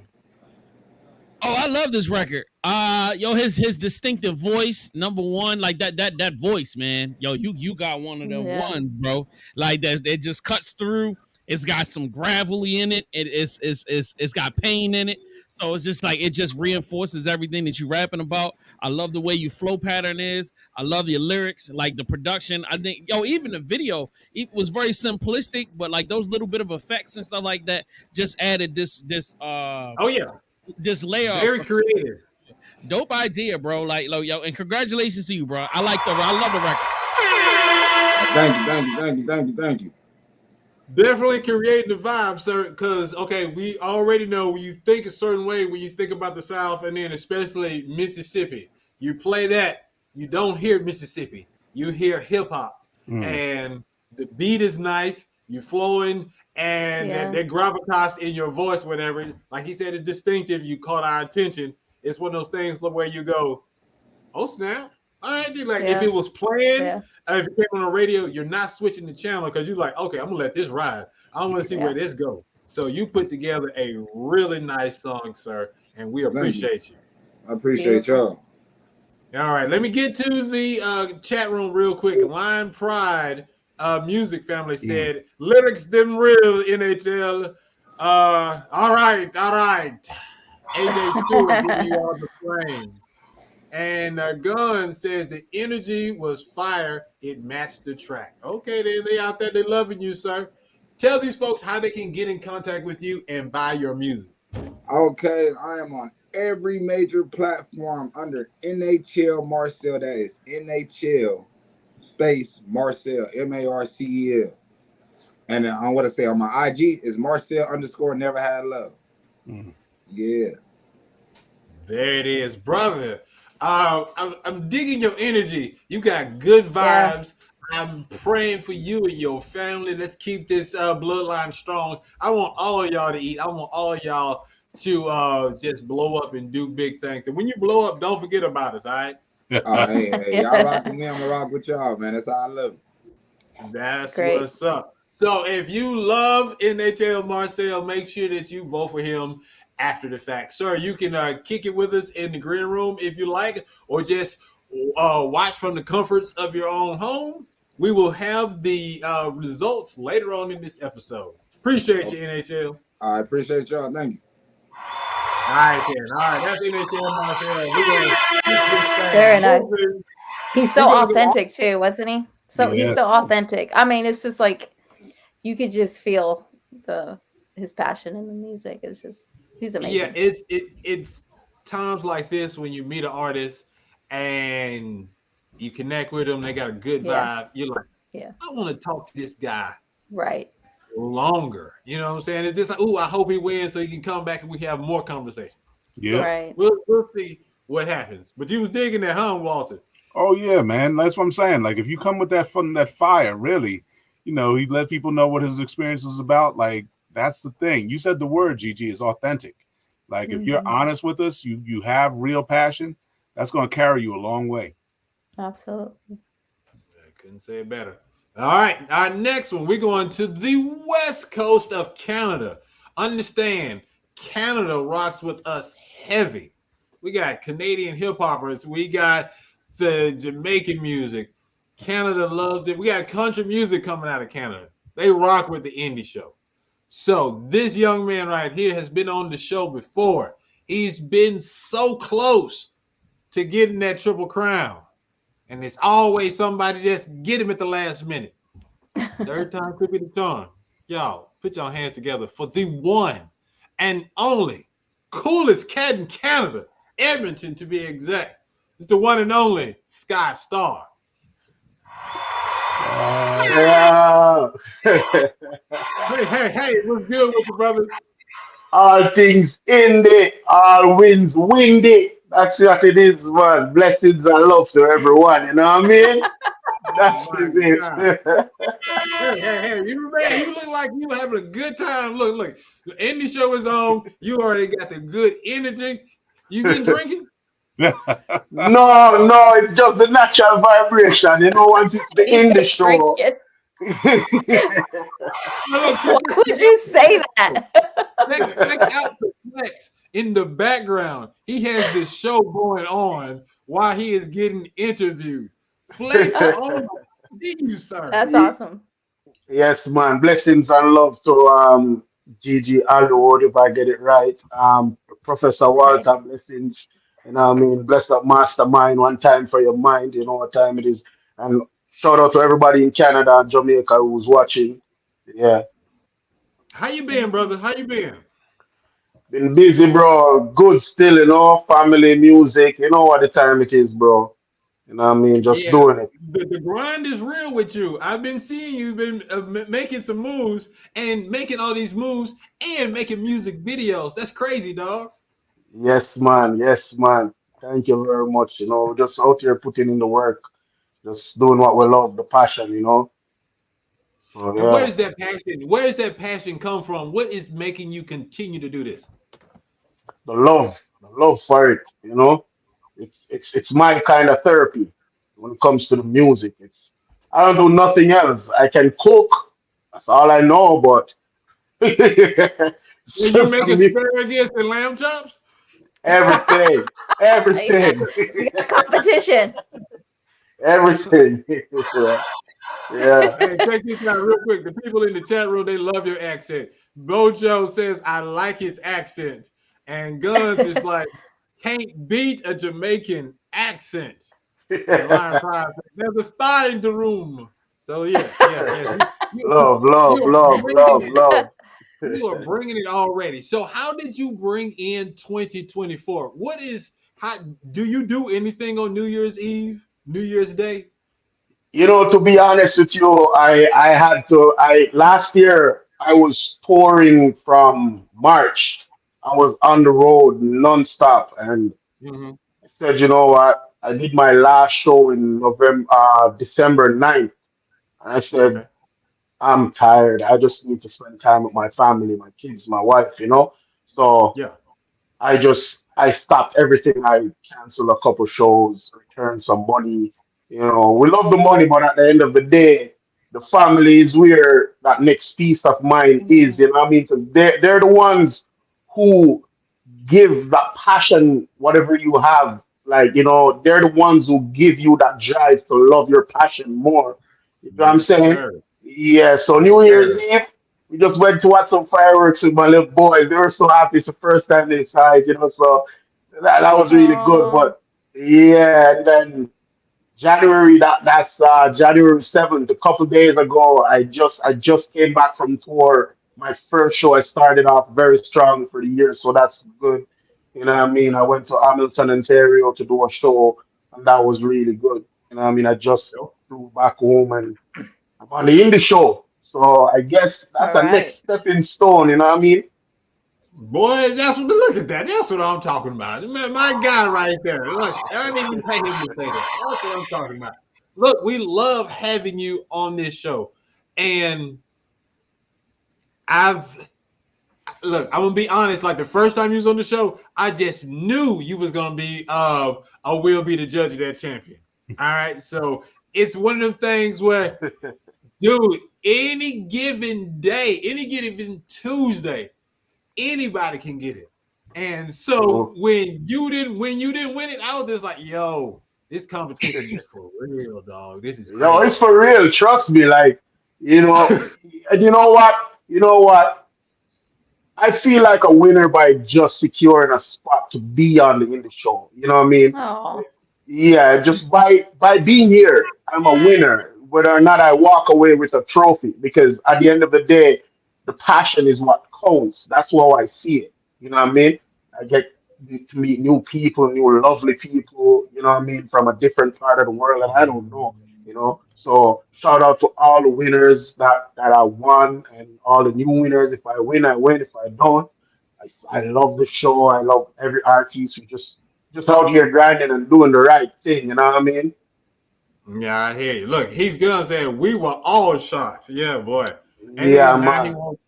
Oh, I love this record. His distinctive voice, number one, like that voice, man. Yo, you got one of them ones, bro. Like that, it just cuts through. It's got some gravelly in it. It's got pain in it. So it's just like it just reinforces everything that you're rapping about. I love the way your flow pattern is. I love your lyrics, like the production. I think, even the video, it was very simplistic, but like those little bit of effects and stuff like that just added this
Oh yeah.
this layer.
Very creative.
Dope idea, bro. Like, yo, and congratulations to you, bro. I love the
Thank you.
Definitely creating the vibe, sir. Because we already know when you think a certain way when you think about the South, and then especially Mississippi. You play that, you don't hear Mississippi. You hear hip hop, and the beat is nice. You flowing, and that gravitas in your voice, whatever. Like he said, it's distinctive. You caught our attention. It's one of those things where you go, oh snap! All right, dude. Like if it was playing, if it came on the radio, you're not switching the channel because you're like, okay, I'm gonna let this ride. I want to see where this goes. So you put together a really nice song, sir, and we appreciate you.
I appreciate y'all.
All right, let me get to the chat room real quick. Line Pride Music Family said lyrics them real NHL. All right. AJ Stewart giving you all the flame. And Gun says the energy was fire. It matched the track. Okay, they out there. They loving you, sir. Tell these folks how they can get in contact with you and buy your music.
Okay, I am on every major platform under NHL Marcel. That is NHL space Marcel, Marcel. And on what I say on my IG is Marcel _ never had love. Yeah.
There it is, brother. I'm digging your energy. You got good vibes. I'm praying for you and your family. Let's keep this bloodline strong. I want all of y'all to eat. I want all of y'all to just blow up and do big things. And when you blow up, don't forget about us, all right?
Hey, y'all rock with me. I'm gonna rock with y'all, man. That's how I love it.
That's what's up. So if you love NHL Marcel, make sure that you vote for him after the fact. Sir, you can kick it with us in the green room if you like, or just watch from the comforts of your own home. We will have the results later on in this episode. Appreciate you, NHL.
I appreciate y'all. Thank you.
All right, then. All right, that's NHL Marcel.
Very nice. He's so authentic too, wasn't he? So he's so authentic. I mean, it's just like you could just feel his passion in the music. It's just he's amazing.
Yeah, it's times like this when you meet an artist and you connect with them, they got a good vibe. You're like, I want to talk to this guy longer. You know what I'm saying? It's just like, I hope he wins so he can come back and we can have more conversation.
Yeah.
Right.
We'll see what happens. But you was digging that, huh, Walter?
Oh yeah, man. That's what I'm saying. Like if you come with that fun, that fire, really, he let people know what his experience was about. Like that's the thing. You said the word, Gigi, is authentic. Like if you're honest with us, you have real passion, that's going to carry you a long way.
Absolutely.
I couldn't say it better. All right, our next one, we're going to the west coast of Canada. Understand, Canada rocks with us heavy. We got Canadian hip hoppers. We got the Jamaican music. Canada loves it. We got country music coming out of Canada. They rock with the indie show. So this young man right here has been on the show before. He's been so close to getting that Triple Crown. And it's always somebody just get him at the last minute. Third time could be the charm. Y'all, put your hands together for the one and only coolest cat in Canada, Edmonton to be exact. It's the one and only Sky Star. Hey, what's good with you, brother?
All things indie, all wins windy. That's what it is, man. Blessings and love to everyone, you know what I mean?
Oh
That
my
is it.
God. Hey, you look like you having a good time. Look. The indie show is on. You already got the good energy. You been drinking?
No, it's just the natural vibration. You know, once it's the
He
indie
said, drink
show.
it.
Look,
Why would you say that?
check out the flex in the background. He has the show going on while he is getting interviewed. Flex on. See you, sir.
That's awesome.
Yes, man. Blessings and love to Gigi Alwood, if I get it right. Professor
Right.
Walter, blessings. You know what I mean? Bless up mastermind one time for your mind. You know what time it is. And shout out to everybody in Canada and Jamaica who's watching. Yeah.
How you been,
Awesome.
brother? How you been?
Been busy, bro. Good still, you know. Family, music. You know what the time it is, bro. You know what I mean? Just
Yeah,
doing it.
the grind is real with you. I've been seeing you been making some moves and making all these moves and making music videos. That's crazy, dog.
Yes, man. Yes, man. Thank you very much. You know, just out here putting in the work, just doing what we love, the passion, you know. So
And where
yeah,
does that passion? Where does that passion come from? What is making you continue to do this?
the love for it, you know. It's my kind of therapy when it comes to the music. It's I don't do nothing else. I can cook. That's all I know, but it's
When you
just
make asparagus and lamb chops?
everything,
Yeah.
everything,
You got competition.
everything. Yeah, yeah.
Hey, check this out real quick. The people in the chat room, they love your accent. Bojo says, I like his accent. And Guns is like, can't beat a Jamaican accent. And Lion Pride says, there's a star in the room. So yes.
Love,
You
love,
are
love,
bringing
love,
it.
love.
You are bringing it already. So how did you bring in 2024? How do you do anything on New Year's Eve, New Year's Day?
You know, to be honest with you, I had to I last year I was touring from March. I was on the road nonstop, and
Mhm.
I said, you know what? I did my last show in December 9th, and I said,
Okay.
I'm tired. I just need to spend time with my family, my kids, my wife, you know? So
Yeah.
I stopped everything. I canceled a couple shows, returned some money. You know, we love the money, but at the end of the day, the family is where that next peace of mind is. You know what I mean? Because they're the ones who give that passion, whatever you have. Like, you know, they're the ones who give you that drive to love your passion more. You know what I'm
Yes,
saying?
sir.
Yeah, so
Yes,
New Year's
sir.
Eve, we just went to watch some fireworks with my little boys. They were so happy. It's the first time they saw it, you know, so that was really good.
Oh,
But yeah, and then January that's January 7th, a couple days ago. I just came back from tour. My first show. I started off very strong for the year, so that's good. You know what I mean? I went to Hamilton, Ontario to do a show, and that was really good. You know what I mean? I just flew back home and I'm on the indie show. So I guess that's
all
a next
right.
stepping stone, you know what I mean?
Boy, that's what look at that. That's what I'm talking about. Man, my guy right there. Look, I didn't even pay him to say that. That's what I'm talking about. Look, we love having you on this show. And I've look, I'm gonna be honest, like the first time you was on the show, I just knew you was gonna be I will be the judge of that champion. All right. So it's one of them things where, dude, any given day, any given Tuesday, anybody can get it. And so
So,
when you didn't win it, I was just like, yo, this competition is for real, dog. This is
yo, it's
crazy.
for real. Trust me. Like, you know, and you know what? You know what? I feel like a winner by just securing a spot to be on the indie show. You know what I mean?
Oh,
Yeah, just by being here, I'm a winner, whether or not I walk away with a trophy. Because at the end of the day, the passion is what counts. That's how I see it. You know what I mean? I get to meet new people, new lovely people. You know what I mean, from a different part of the world that I don't know. You know, so shout out to all the winners that I won and all the new winners. If I win, I win. If I don't, I love the show. I love every artist who just out here grinding and doing the right thing. You know what I mean?
Yeah, I hear you. Look, Heath Gunn said we were all shocked. Yeah, boy. And
Yeah,
then now he
man.
wants.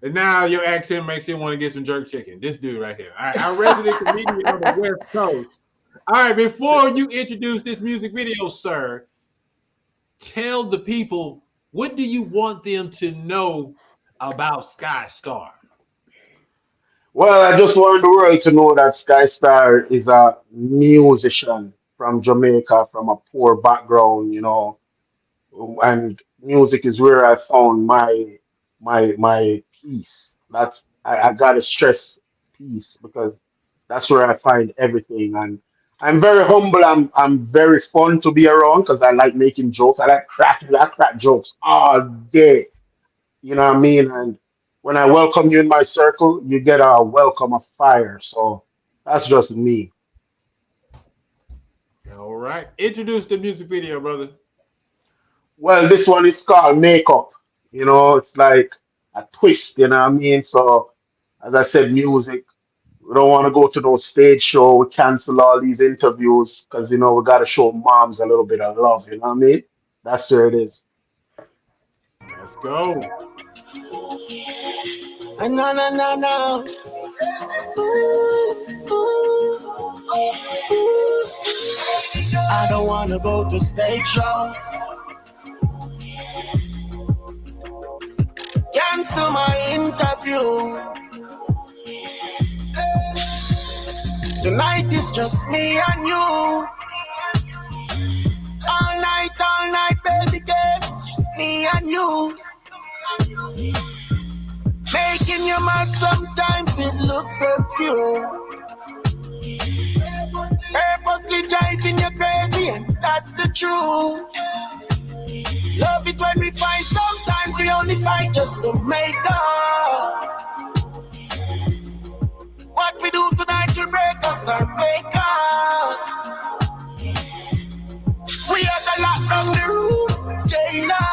And now your accent makes him want to get some jerk chicken. This dude right here. All right, our resident comedian on the West Coast. All right, before you introduce this music video, sir, tell the people what do you want them to know about Sky Star?
Well, I just want the world to know that Sky Star is a musician from Jamaica, from a poor background, and music is where I found my peace. I gotta stress peace because that's where I find everything. And I'm very humble. I'm very fun to be around because I like making jokes. I crack jokes all day. You know what I mean? And when I welcome you in my circle, you get a welcome of fire. So that's just me.
All right. Introduce the music video, brother.
Well, this one is called Makeup. It's like a twist, you know what I mean? So, as I said, music. We don't want to go to no stage show. We cancel all these interviews because, we got to show moms a little bit of love, you know what I mean? That's where it is.
Let's go.
No, no, no, no. I don't wanna go to stage shows. Cancel my interview. Tonight is just me and you. All night, baby girl. It's just me and you. Making you mad sometimes, it looks so cute. Purposely driving you crazy, and that's the truth. Love it when we fight, sometimes we only fight just to make up. What we do tonight will break us or make up. We are the lock down the room, jailer.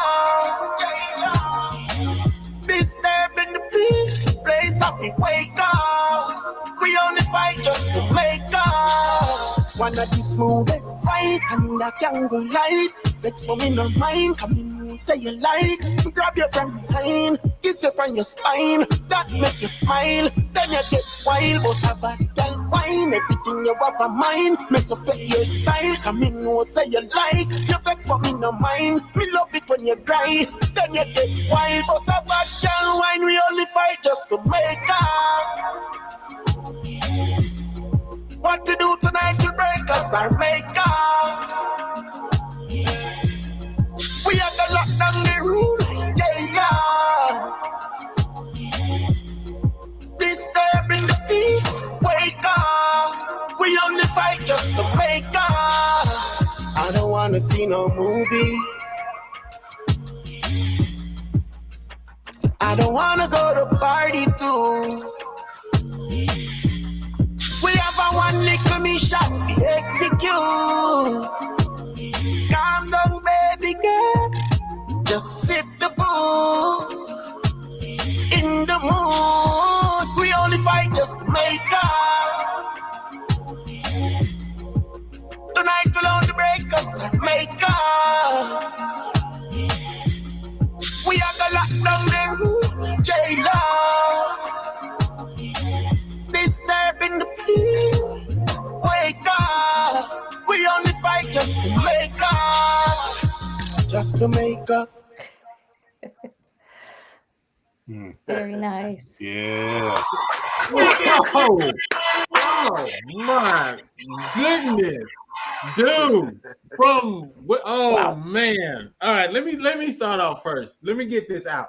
Disturbing the peace, place of we wake up. We only fight just to make up. One of the smoothest fight and I can go light. Vex for me no mind, come in, say you like. Grab you from behind, kiss you from your spine. That make you smile, then you get wild. Boss a bad girl wine, everything you have a mind. Mess up at your style, come in, no say you like. You vex for me no mind, me love it when you cry. Then you get wild, boss a bad girl wine. We only fight just to make up. What we do tonight will break us or make up. We are the lock down the rule, jailers. Disturbing the peace, wake up. We only fight just to make up. I don't wanna see no movies. I don't wanna go to party too. We have a one nickel me shot, we execute. Calm down, baby girl. Just sip the booze. In the mood, we only fight just to make up. Tonight will only break us and make up. We are gonna lock down the room, jailers. Disturbing the peace, wake up. We only fight just to make up. Just to make up.
Very nice.
Yeah.
Oh my goodness, dude!
Wow.
Man! All right, let me start off first. Let me get this out.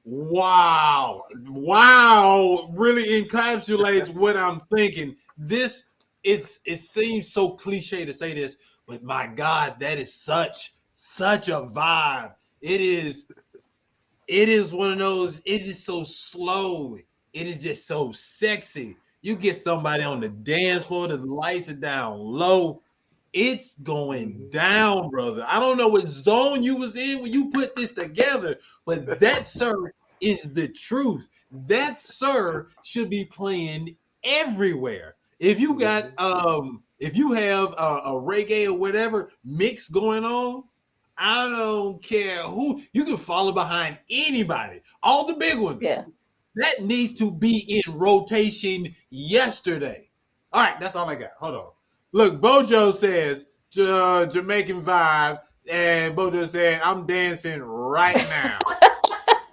Wow, really encapsulates what I'm thinking. It seems so cliche to say this, but my God, that is such a vibe. It is one of those, it is so slow. It is just so sexy. You get somebody on the dance floor, the lights are down low. It's going down, brother. I don't know what zone you was in when you put this together, but that, sir, is the truth. That, sir, should be playing everywhere. If you got if you have a reggae or whatever mix going on, I don't care who, you can follow behind anybody, all the big ones.
Yeah.
That needs to be in rotation yesterday. All right, that's all I got. Hold on. Look, Bojo says Jamaican vibe, and Bojo said, I'm dancing right now.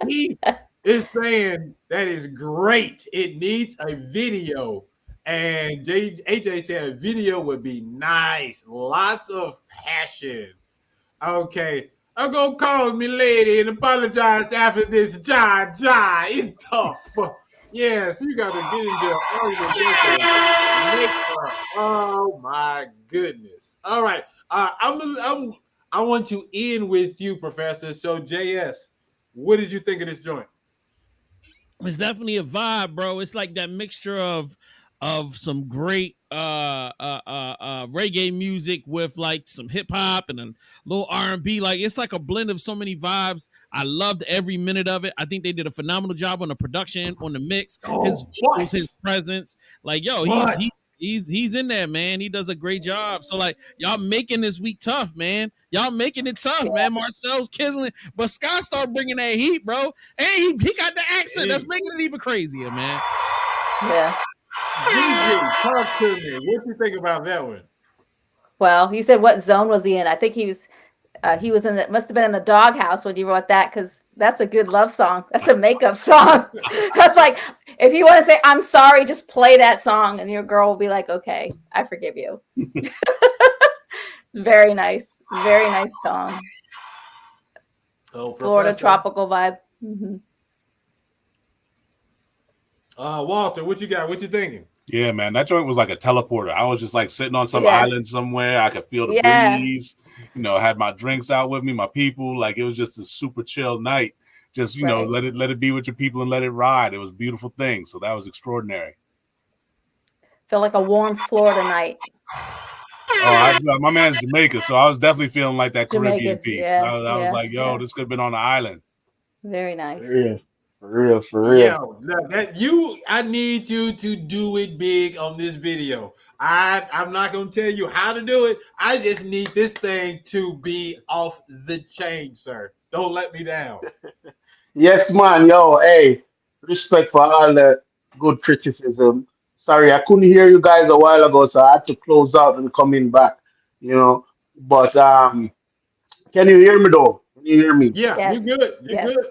He is saying that is great. It needs a video. And AJ said a video would be nice. Lots of passion. Okay. I'm going to call me lady and apologize after this. It's tough. Yes, you got to get into an argument. Make her. Oh, my goodness. All right. I want to end with you, Professor. So, JS, what did you think of this joint?
It's definitely a vibe, bro. It's like that mixture of some great reggae music with like some hip hop and a little R&B. Like it's like a blend of so many vibes. I loved every minute of it. I think they did a phenomenal job on the production, on the mix, his vocals, his presence. Like, yo, he's in there, man. He does a great job. So like y'all making this week tough, man. Y'all making it tough, man. Marcel's Kisling, but Scott started bringing that heat, bro. And he got the accent. That's making it even crazier, man.
Yeah.
DJ, talk to me. What you think about that one?
Well, he said, what zone was he in? I think he was in the, must have been in the doghouse when you wrote that, because that's a good love song. That's a makeup song. That's like, if you want to say, I'm sorry, just play that song and your girl will be like, okay, I forgive you. Very nice. Very nice song.
Oh,
Florida tropical vibe. Mm-hmm.
Walter, what you got? What you thinking?
Yeah, man, that joint was like a teleporter. I was just like sitting on some island somewhere. I could feel the breeze. You know, had my drinks out with me, my people. Like it was just a super chill night. Just you know, let it be with your people and let it ride. It was a beautiful thing. So that was extraordinary.
Feel like a warm Florida night.
Oh, my man's Jamaica, so I was definitely feeling like that Caribbean piece.
Yeah,
I was like, yo, this could have been on the island.
Very nice.
For real.
Yo, I need you to do it big on this video. I'm not gonna tell you how to do it. I just need this thing to be off the chain, sir. Don't let me down.
Yes, man. Yo, hey, respect for all the good criticism. Sorry, I couldn't hear you guys a while ago, so I had to close out and come in back. You know, but can you hear me though? Can you hear me?
Yeah,
Yes.
you're good. You're good.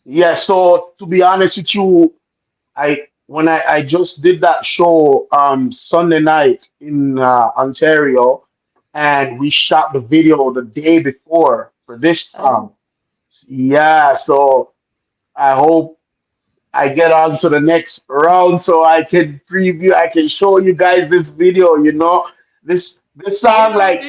Yeah. So to be honest with you, when I just did that show Sunday night in Ontario, and we shot the video the day before for this song. Yeah, so I hope I get on to the next round so I can preview, I can show you guys this video, you know. This song, like,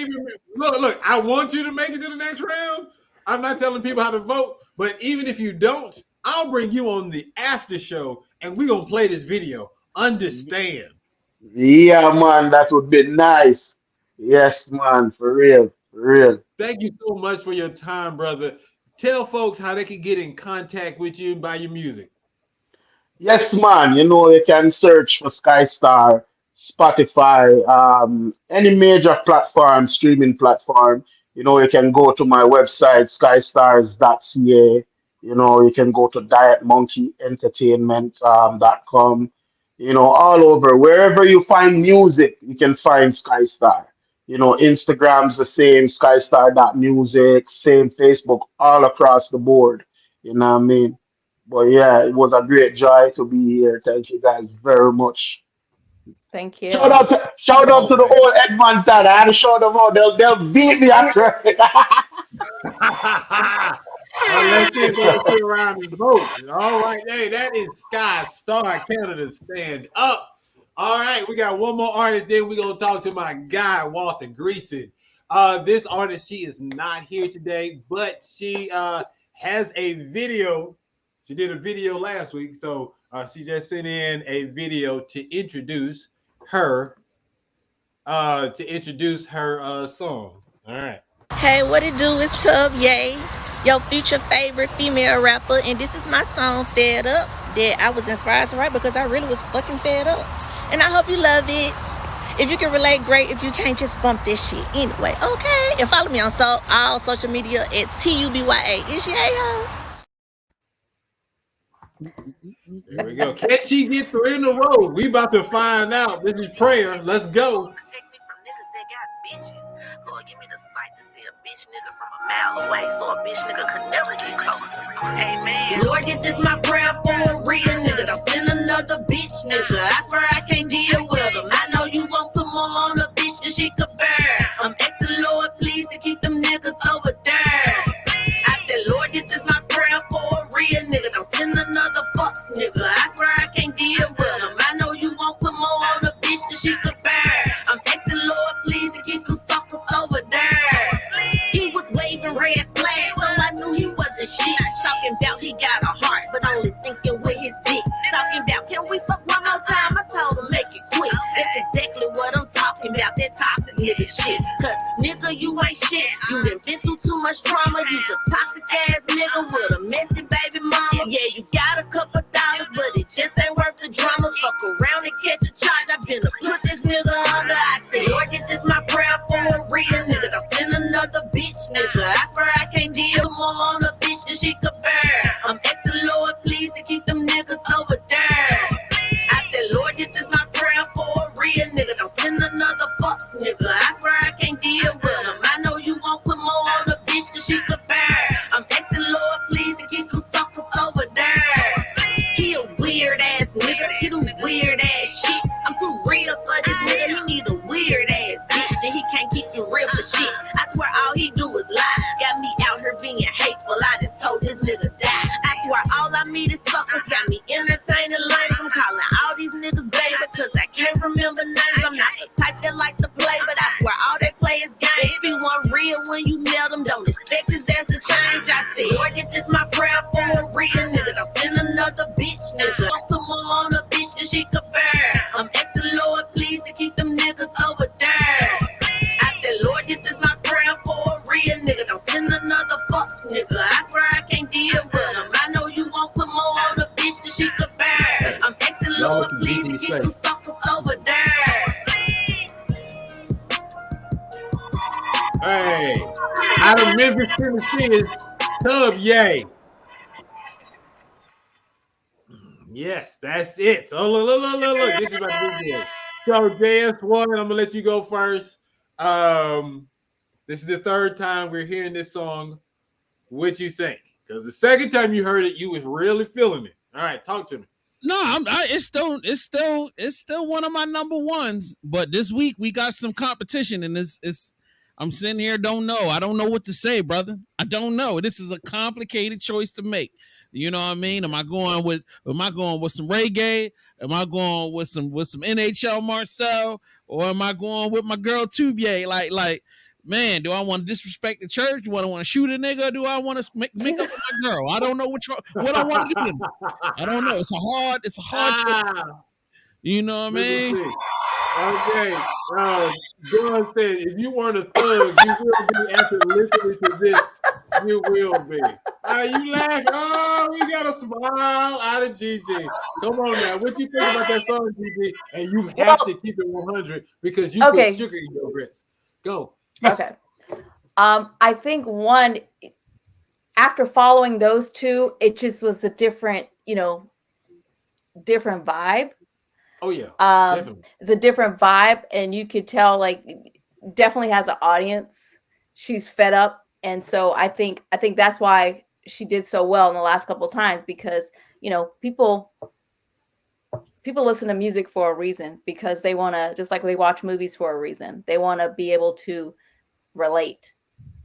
look, I want you to make it to the next round. I'm not telling people how to vote, but even if you don't, I'll bring you on the after show and we're gonna play this video. Understand?
Yeah, man, that would be nice. Yes, man, for real.
Thank you so much for your time, brother. Tell folks how they can get in contact with you and buy your music.
Yes, man. You know, you can search for Skystar, Spotify, any major platform, streaming platform. You know, you can go to my website, skystars.ca. You know, you can go to dietmonkeyentertainment.com. You know, all over. Wherever you find music, you can find Skystar. You know, Instagram's the same, skystar.music, same Facebook, all across the board. You know what I mean? But yeah, it was a great joy to be here. Thank you guys very much.
Thank you.
Shout out to the whole Edmonton. I had to shout them out. They'll beat me after.
Let's see if they sit around and vote. All right, hey, that is Sky Star Canada Stand Up. All right, we got one more artist. Then we're gonna talk to my guy Walter Greason. This artist, she is not here today, but she has a video. She did a video last week, so she just sent in a video to introduce her song. All right.
Hey, what it do? It's Tub Yay, your future favorite female rapper, and this is my song Fed Up that I was inspired to write because I really was fucking fed up, and I hope you love it. If you can relate, great. If you can't, just bump this shit anyway. Okay. And follow me on all social media at TUBYA. It's Yay Ho.
There we go. Can she get 3 in a row? We about to find out. This is prayer. Let's go.
Lord, give me the sight to see a bitch nigga from a mile away, so a bitch nigga could never get close. Amen. Lord, this is my prayer for a real nigga. Don't send another bitch nigga. I swear I can't deal with them. I know you won't put more on a bitch than she could bear. I'm asking Lord, please, to keep them niggas over there. I said, Lord, this is my prayer for a real nigga. Don't send another fuck nigga. I swear I can't deal with them. I know you won't put more on a bitch than she could bear. I'm asking Lord, please, to keep them suckers over there. He was waving red flags, so I knew he wasn't shit. Talking about he got a heart, but only thinking with his dick. Talking about, can we fuck one more time? I told him, make it quick. That's exactly what I'm talking about, that toxic nigga shit. Cause nigga, you ain't shit. You done been through too much trauma. You's a toxic ass nigga with a messy baby mama. Yeah, you got a couple dollars, but it just ain't worth the drama. Fuck around and catch a charge. I been to put this nigga under. I said, Lord, this is my prayer for a real nigga. Don't send another bitch nigga. I swear I can't deal more on a bitch than she could bear. I'm asking Lord, please, to keep them niggas over there. I said, Lord, this is my prayer for a real nigga. Don't send another fuck nigga. I swear I can't deal with them. I know you won't put more on a bitch than she could bear. I'm asking Lord, please, to keep them suckers over there. He a weird ass nigga. He do weird ass shit. I'm too real for this nigga. He need a weird ass bitch, and he can't keep it real for shit. I swear all he do is lie. Got me out here being hateful. I done told this nigga die. I swear all I meet is suckers. Got me entertaining lanes. I'm calling all these niggas baby, because I can't remember names. I'm not the type that like to play, but I swear all they play is games. If he want real when you mail them, don't expect his ass to change. I said, Lord, this is my prayer for a real nigga. Don't send another bitch nigga. Don't put more on a bitch than she could bear. I'm asking Lord, please, to keep them niggas over there. I said, Lord, this is my prayer for a real nigga. Don't send another fuck nigga. I swear I can't deal with them. I know you won't put more on a bitch than she could bear. I'm asking Lord, please, to keep them suckers over there.
Hey, out of Memphis, Tennessee is Tub Yay. Yes, that's it. Oh, look. This is my DJ. So, JS1, I'm gonna let you go first. This is the third time we're hearing this song. What you think? Because the second time you heard it, you was really feeling it. All right, talk to me.
No, it's still one of my number ones. But this week we got some competition, and it's I'm sitting here, I don't know what to say, brother. I don't know. This is a complicated choice to make. You know what I mean? Am I going with some reggae? Am I going with some NHL Marcel? Or am I going with my girl Tubier? Like, man, do I want to disrespect the church? Do I want to shoot a nigga? Or do I want to make up with my girl? I don't know what I want to do. I don't know. It's a hard choice. You know what I mean?
Okay. John said, if you weren't a thug, you will be after listening to this. You will be. You laugh. Oh, we got a smile out of Gigi. Come on now. What you think about that song, Gigi? And you have to keep it 100 because you put sugar in your grits. Go.
Okay. I think one, after following those two, it just was a different vibe.
Oh yeah.
It's a different vibe, and you could tell like definitely has an audience. She's fed up, and so I think that's why she did so well in the last couple of times, because people listen to music for a reason, because they want to, just like they watch movies for a reason. They want to be able to relate,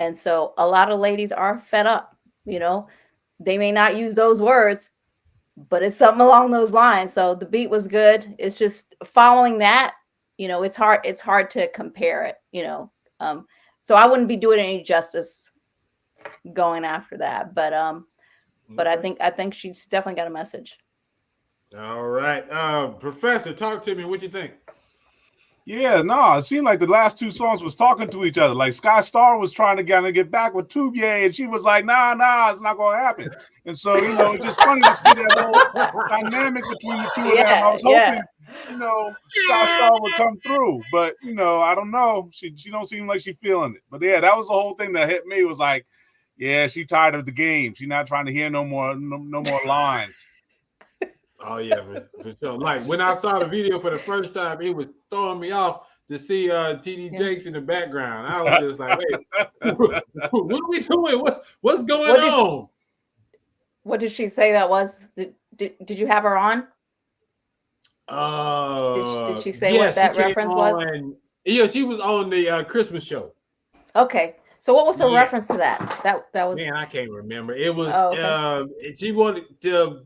and so a lot of ladies are fed up. They may not use those words, but it's something along those lines. So the beat was good. It's just following that, it's hard to compare it, so I wouldn't be doing any justice going after that. But I think she's definitely got a message.
All right. Professor, talk to me. What you think?
Yeah, no, it seemed like the last two songs was talking to each other. Like Sky Star was trying to get back with Tubier, and she was like, nah, it's not going to happen. And so, it's just funny to see that whole dynamic between the two of them. I was hoping Star would come through. But I don't know. She don't seem like she feeling it. But yeah, that was the whole thing that hit me. Was like, yeah, she tired of the game. She's not trying to hear no more lines.
Oh yeah, for sure. Like when I saw the video for the first time, it was throwing me off to see TD Jakes in the background. I was just like, wait, what are we doing? What's going on?
What did she say that was? Did you have her on? Did she say what that reference was?
Yeah, she was on the Christmas show.
Okay. So what was her reference to that? That was,
man, I can't remember. It was she wanted to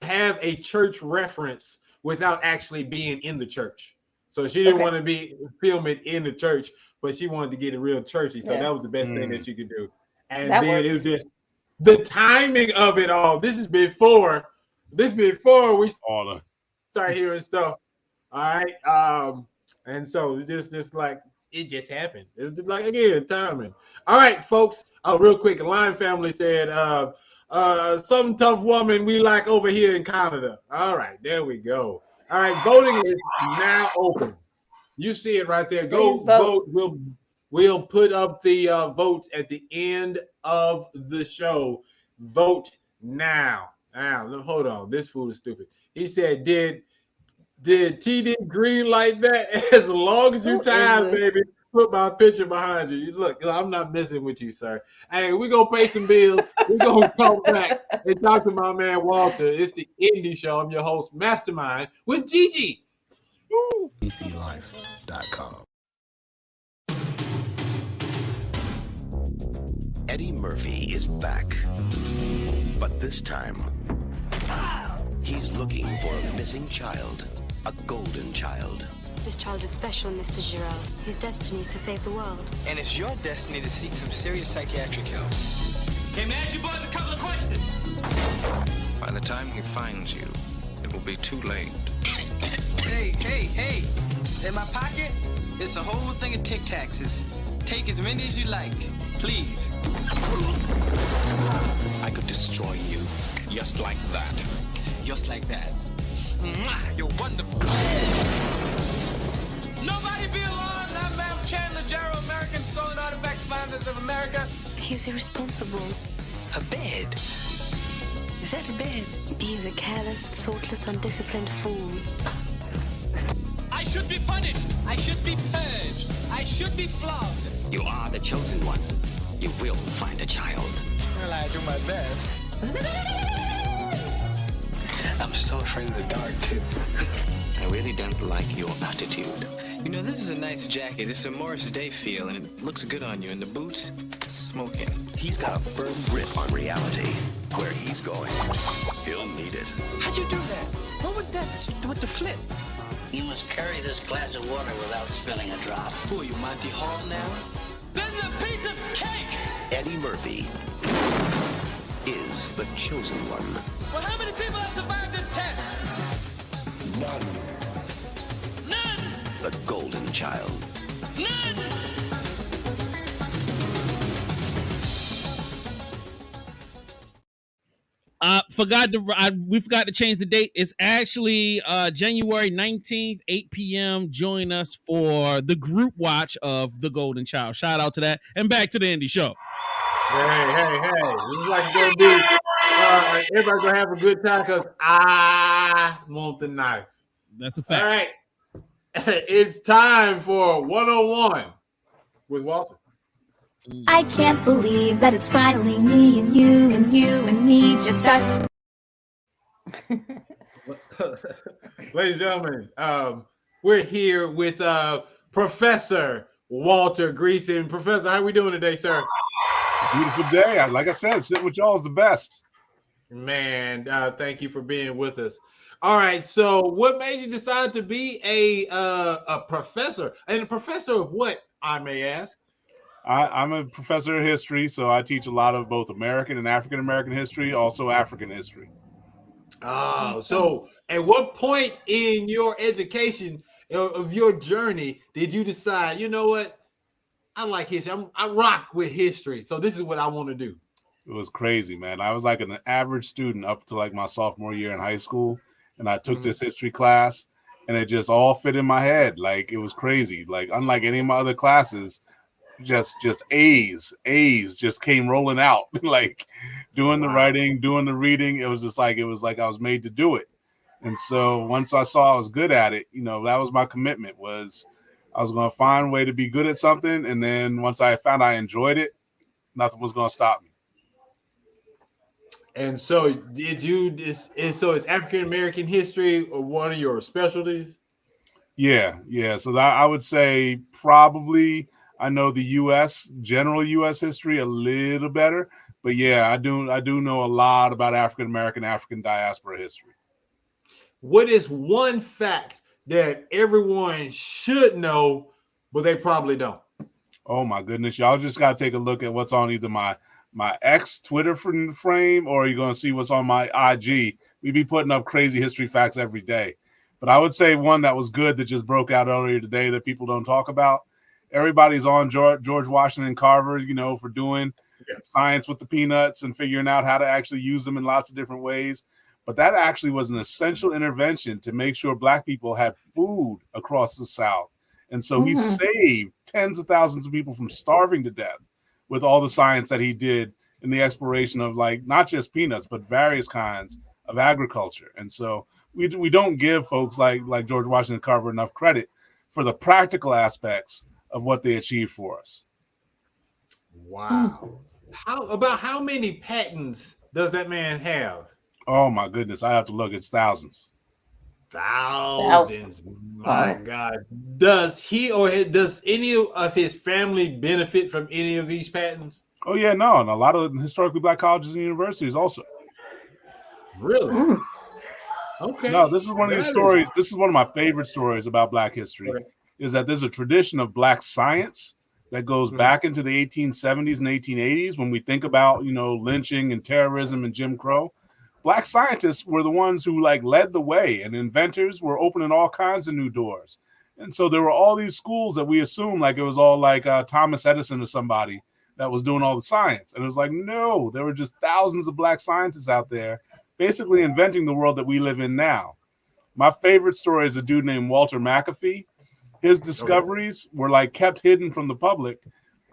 have a church reference without actually being in the church. So she didn't want to film it in the church, but she wanted to get it real churchy. So that was the best thing that she could do. And then it was just the timing of it all. This is before we start hearing stuff. All right. And so just like it just happened. It was just like, again, timing. All right, folks. Real quick, the Lion family said some tough woman we like over here in Canada. All right, there we go. All right, voting is now open. You see it right there. Go vote. We'll put up the votes at the end of the show. Vote now. Now, hold on. This fool is stupid. He said, did TD green like that? As long as you time, baby, put my picture behind you. Look, I'm not messing with you, sir. Hey, we're going to pay some bills. We're going to come back and talk to my man, Walter. It's the Indie Show. I'm your host, Mastermind, with Gigi.
DCLife.com.
Eddie Murphy is back. But this time, he's looking for a missing child, a golden child.
This child is special, Mr. Giraud. His destiny is to save the world.
And it's your destiny to seek some serious psychiatric help.
Can I ask you boys a couple of questions?
By the time he finds you, it will be too late. Hey! In my pocket, it's a whole thing of Tic Tacs. Take as many as you like, please.
I could destroy you, just like that.
Just like that. Mwah, you're wonderful.
Nobody be alarmed. I'm Ma'am Chandler Jarrow, American Stolen Artifacts Finders of America.
He's irresponsible.
A bed? Is that a bed?
He is a careless, thoughtless, undisciplined fool.
I should be punished. I should be purged. I should be flogged.
You are the chosen one. You will find a child.
Well, I do my best. I'm so afraid of the dark, too.
I really don't like your attitude.
You know, this is a nice jacket. It's a Morris Day feel, and it looks good on you. And the boots, smoking.
He's got a firm grip on reality. Where he's going, he'll need it.
How'd you do that? What was that with the flip?
You must carry this glass of water without spilling a drop.
Who are you, Monty Hall now?
This is a piece of cake!
Eddie Murphy is the chosen one.
Well, how many people have survived this test? None!
The golden child.
None!
We forgot to change the date. It's actually January 19th, 8 p.m. Join us for the group watch of The Golden Child. Shout out to that. And back to the Indie Show.
Hey. This is like it's going to be, everybody's going to have a good time because I want the knife.
That's a fact.
All right. It's time for 101 with Walter.
I can't believe that it's finally me and you and you and me, just us.
Ladies and gentlemen, we're here with Professor Walter Greason. Professor, how are we doing today, sir?
Beautiful day. Like I said, sitting with y'all is the best.
Man, thank you for being with us. All right, so what made you decide to be a professor? And a professor of what, I may ask?
I'm a professor of history, so I teach a lot of both American and African American history, also African history.
Oh, so at what point in your education of your journey did you decide, you know what, I like history. I rock with history, so this is what I want to do.
It was crazy, man. I was like an average student up to like my sophomore year in high school, and I took this history class, and it just all fit in my head. Like, it was crazy. Like, unlike any of my other classes, just A's just came rolling out. Like, doing the writing, doing the reading. It was like I was made to do it. And so once I saw I was good at it, you know, that was my commitment, was I was going to find a way to be good at something. And then once I found I enjoyed it, nothing was going to stop me.
And so so it's African American history or one of your specialties?
Yeah. So that, I would say probably I know the general U.S. history a little better, but yeah, I do know a lot about African American, African diaspora history.
What is one fact that everyone should know, but they probably don't?
Oh my goodness, y'all just got to take a look at what's on either my X Twitter frame, or you're going to see what's on my IG. We be putting up crazy history facts every day. But I would say one that was good that just broke out earlier today that people don't talk about. Everybody's on George Washington Carver, you know, for doing science with the peanuts and figuring out how to actually use them in lots of different ways. But that actually was an essential intervention to make sure Black people had food across the South. And so he saved tens of thousands of people from starving to death with all the science that he did in the exploration of, like, not just peanuts, but various kinds of agriculture. And so we don't give folks like George Washington Carver enough credit for the practical aspects of what they achieved for us.
Wow. How many patents does that man have?
Oh my goodness, I have to look. It's thousands.
Thousands. My God. Does he or does any of his family benefit from any of these patents?
Oh yeah, no, and a lot of historically Black colleges and universities also.
Really? Okay.
No, this is one of these stories. This is one of my favorite stories about Black history, is that there's a tradition of Black science that goes back into the 1870s and 1880s. When we think about, you know, lynching and terrorism and Jim Crow, Black scientists were the ones who, like, led the way, and inventors were opening all kinds of new doors. And so there were all these schools that we assumed like it was all like Thomas Edison or somebody that was doing all the science. And it was like, no, there were just thousands of Black scientists out there basically inventing the world that we live in now. My favorite story is a dude named Walter McAfee. His discoveries were like kept hidden from the public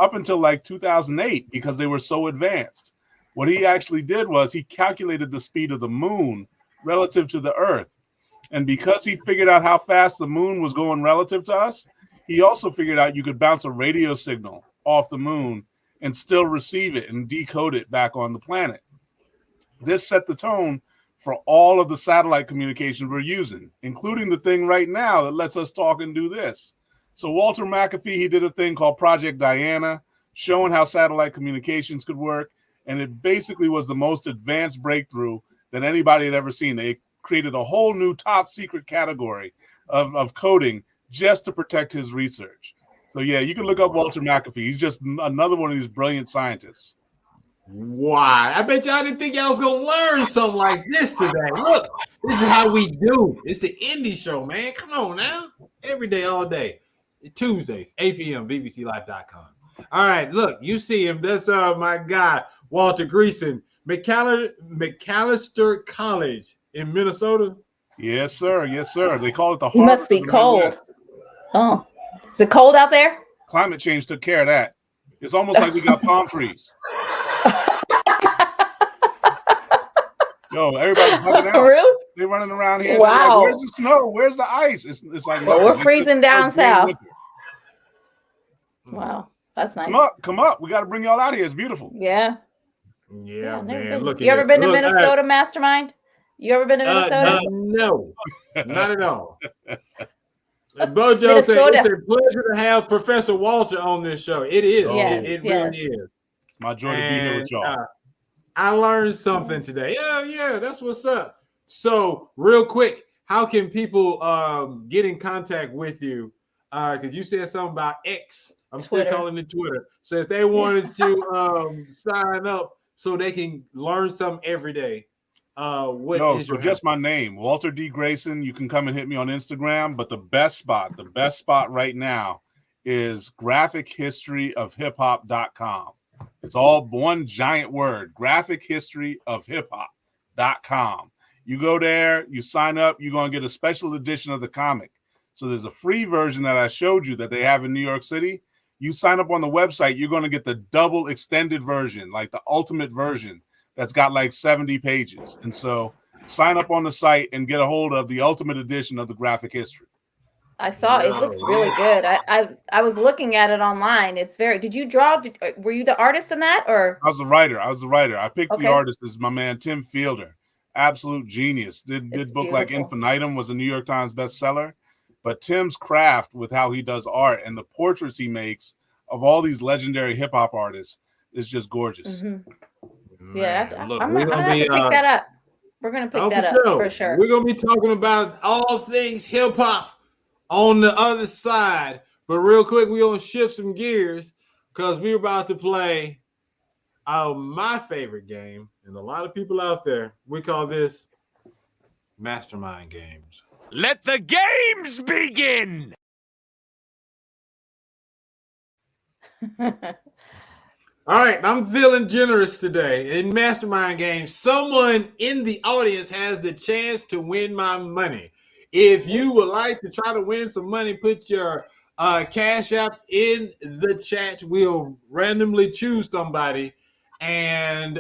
up until like 2008 because they were so advanced. What he actually did was he calculated the speed of the moon relative to the Earth. And because he figured out how fast the moon was going relative to us, he also figured out you could bounce a radio signal off the moon and still receive it and decode it back on the planet. This set the tone for all of the satellite communications we're using, including the thing right now that lets us talk and do this. So Walter McAfee, he did a thing called Project Diana, showing how satellite communications could work. And it basically was the most advanced breakthrough that anybody had ever seen. They created a whole new top secret category of coding just to protect his research. So yeah, you can look up Walter McAfee. He's just another one of these brilliant scientists.
Why? I bet y'all didn't think y'all was gonna learn something like this today. Look, this is how we do. It's the indie show, man. Come on now. Every day, all day. Tuesdays, 8 p.m. bbclife.com. All right, look, you see him. That's my guy, Walter Greason, McAllister College in Minnesota.
Yes, sir. Yes, sir. They call it the
He
Harvard
must be
of the
cold.
Midwest.
Oh, is it cold out there?
Climate change took care of that. It's almost like we got palm trees. Yo, everybody's bugging out.
Really?
They're running around here.
Wow.
Like, where's the snow? Where's the ice? It's like,
Well,
no,
we're
it's
freezing down
it's great
south.
winter.
Wow, that's nice.
Come up. We got to bring y'all out here. It's beautiful.
Yeah.
Yeah,
I've never
man.
been.
Look,
You ever been to
look,
Minnesota, Mastermind? You ever been to Minnesota?
No, not at all. Bojo said
Minnesota.
it's a pleasure to have Professor Walter on this show. It is.
Yes,
it
yes.
really is.
It's my joy to be here with y'all.
I learned something today. Yeah, that's what's up. So, real quick, how can people get in contact with you? Because you said something about X. I'm
Twitter.
still calling it Twitter. So, if they wanted to sign up so they can learn something every day, what is
so
your
just my name, Walter D. Greason. You can come and hit me on Instagram, but the best spot right now is graphichistoryofhiphop.com. It's all one giant word, graphichistoryofhiphop.com. You go there, you sign up, you're going to get a special edition of the comic. So there's a free version that I showed you that they have in New York City. You sign up on the website, you're going to get the double extended version, like the ultimate version that's got like 70 pages. And so sign up on the site and get a hold of the ultimate edition of the graphic history.
I saw it looks really good. I was looking at it online. It's very. Did you draw? Were you the artist in that, or?
I was the writer. I picked the artist as my man Tim Fielder, absolute genius. Did book like Infinitum, was a New York Times bestseller. But Tim's craft with how he does art and the portraits he makes of all these legendary hip hop artists is just gorgeous.
Mm-hmm. Yeah, I'm gonna have to pick that up. We're gonna pick that up for sure.
We're gonna be talking about all things hip hop on the other side. But real quick, we're gonna shift some gears because we're about to play my favorite game, and a lot of people out there, we call this mastermind games.
Let the games begin.
All right, I'm feeling generous today. In mastermind games, someone in the audience has the chance to win my money. If you would like to try to win some money, put your Cash App in the chat. We'll randomly choose somebody, and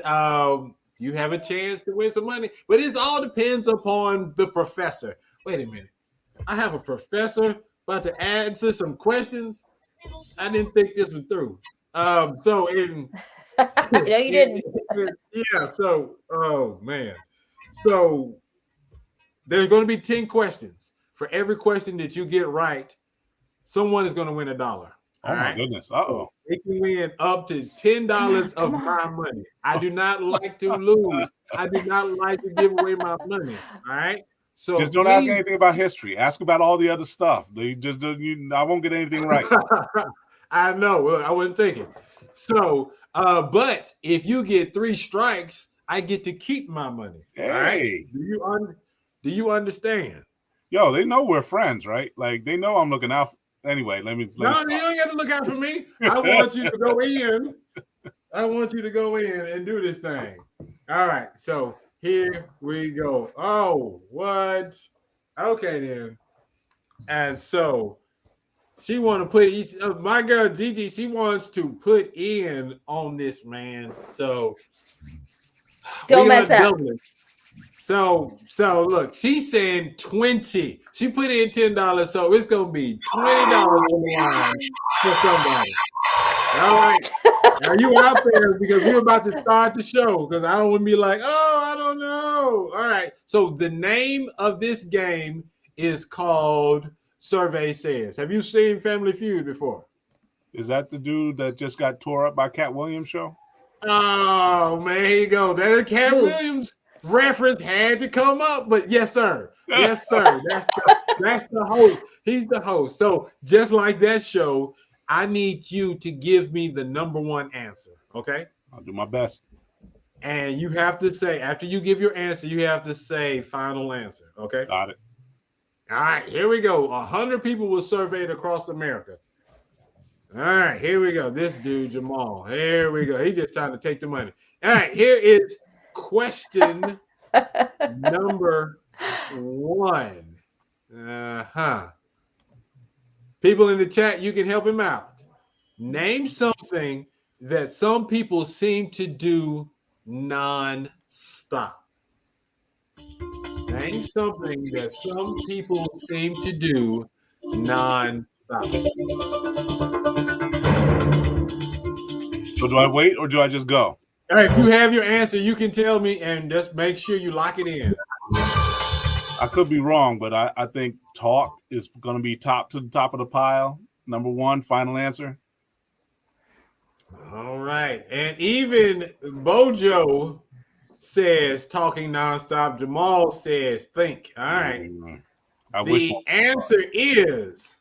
you have a chance to win some money. But it all depends upon the professor. Wait a minute. I have a professor about to answer some questions. I didn't think this was through. No, you
didn't.
Yeah. So, oh man. So there's going to be 10 questions. For every question that you get right, someone is going to win $1.
Oh my goodness. Uh-oh.
They can win up to $10 of my money. I do not like to lose. I do not like to give away my money. All right. So
just don't ask anything about history. Ask about all the other stuff. I won't get anything right.
I know. I wasn't thinking. So, but if you get 3 strikes, I get to keep my money.
Hey.
All right? Do you understand?
Yo, they know we're friends, right? Like they know I'm looking out. Anyway, let me
you don't have to look out for me. I want you to go in. I want you to go in and do this thing. All right. So here we go. Oh, what? Okay, then. And so she want to put my girl Gigi. She wants to put in on this, man. So
don't mess up.
So look, she's saying 20. She put in $10, so it's gonna be $20 on the line for somebody. All right. Now you out there because we're about to start the show because I don't want to be like, oh, I don't know. All right. So the name of this game is called Survey Says. Have you seen Family Feud before?
Is that the dude that just got tore up by Cat Williams show?
Oh man, here you go. That is Cat Williams reference had to come up, but yes, sir. Yes, sir. That's the host. He's the host. So just like that show, I need you to give me the number one answer. Okay.
I'll do my best.
And you have to say, after you give your answer, you have to say final answer. Okay.
Got it.
All right, here we go. 100 people were surveyed across America. All right, here we go. This dude, Jamal. Here we go. He's just trying to take the money. All right, here is question number 1. People in the chat, you can help him out. Name something that some people seem to do non-stop. Name something that some people seem to do non-stop.
So do I wait or do I just go?
All right, if you have your answer, you can tell me and just make sure you lock it in.
I could be wrong, but I think talk is going to be top to the top of the pile. Number 1, final answer.
All right. And even Bojo says talking nonstop. Jamal says think. All right. The answer is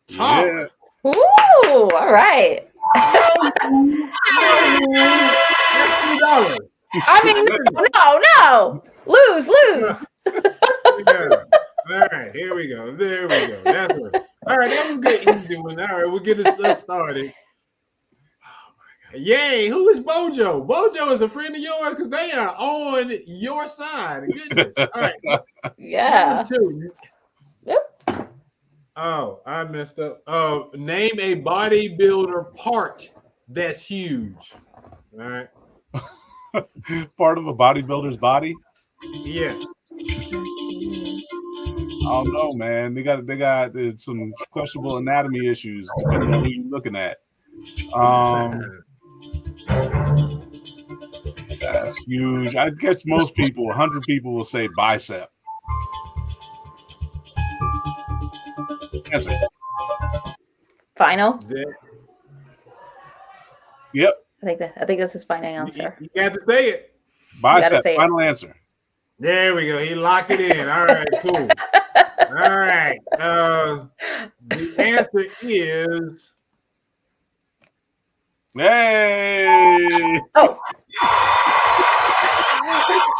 talk.
Yeah. Ooh, all right. I mean, no. Lose.
Yeah. All right, here we go. There we go. That's right. All right, that was a good, easy one. All right, we'll get us started. Oh my Yay! Who is Bojo? Bojo is a friend of yours because they are on your side. Goodness. All right.
Yeah.
Number 2.
Yep.
Oh, I messed up. Name a bodybuilder part that's huge. All right.
Part of a bodybuilder's body?
Yeah.
I don't know, man. They got some questionable anatomy issues depending on who you're looking at. That's huge. I guess most people, 100 people, will say bicep. Answer.
Final.
Yep.
I think that's his final answer.
You got to say it.
Bicep.
say it.
Final answer.
There we go. He locked it in. All right, cool. All right. The answer is.
Hey!
Oh.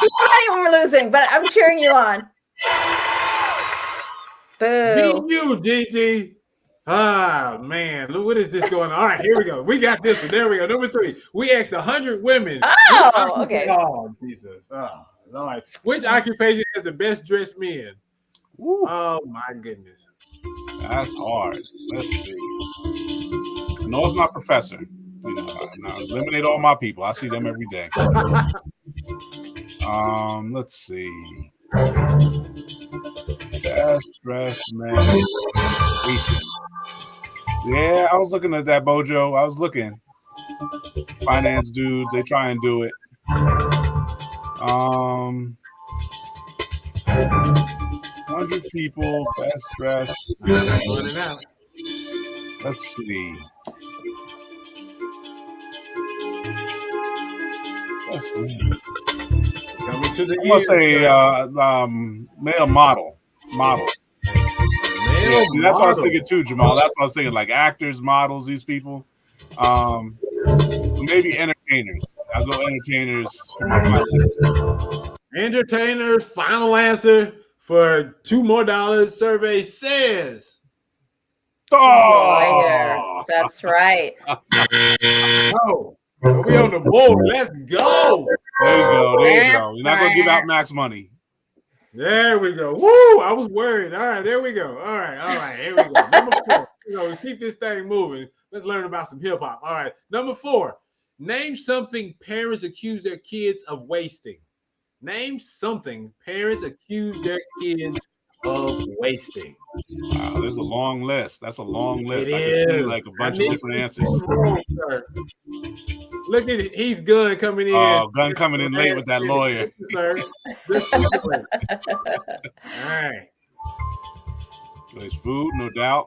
Not even we're losing, but I'm cheering you on. Boo.
You, GG. Ah, man. Look, what is this going on? All right, here we go. We got this one. There we go. Number 3. We asked 100 women.
Oh, okay.
Oh, Jesus. Oh, Lord. Which occupation has the best dressed men?
Ooh.
Oh, my goodness.
That's hard. Let's see. No, it's my professor. You know, I eliminate all my people. I see them every day. Let's see. Best dressed man. Yeah, I was looking at that, Bojo. I was looking. Finance dudes, they try and do it. 100 people, best dressed. Let's see. Best man.
Coming to the
I'm gonna say male models. Yeah, see, that's what I was thinking too, Jamal. That's what I was thinking, like actors, models, these people. Maybe entertainers. I'll go entertainers for my final answer.
Entertainers, final answer for $2 more. Survey says.
Oh,
that's right.
Oh, we on the board. Let's go.
There you go. There you go. You're not gonna give out max money.
There we go. Woo! I was worried. All right, there we go. All right. Here we go. Number 4. Keep this thing moving. Let's learn about some hip hop. All right. Number 4. Name something parents accuse their kids of wasting. Name something parents accuse their kids of wasting.
Wow, there's a long list. That's a long list.
It
I
is.
can see like a bunch of different answers.
Look at it. He's Gun coming in.
Oh, Gun coming in late with that lawyer.
All right.
There's food, no doubt.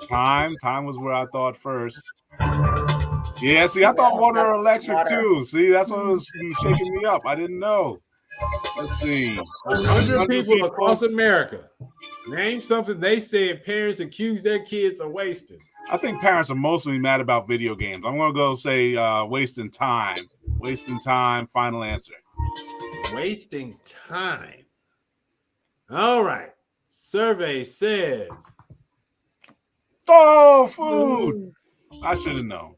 Time was where I thought first. Yeah, see, I thought water or electric too. See, that's what was shaking me up. I didn't know. Let's see.
100 people across America. Name something they said parents accuse their kids of wasting.
I think parents are mostly mad about video games. I'm going to go say wasting time. Wasting time, final answer.
Wasting time. All right. Survey says.
Oh, food. I should have known.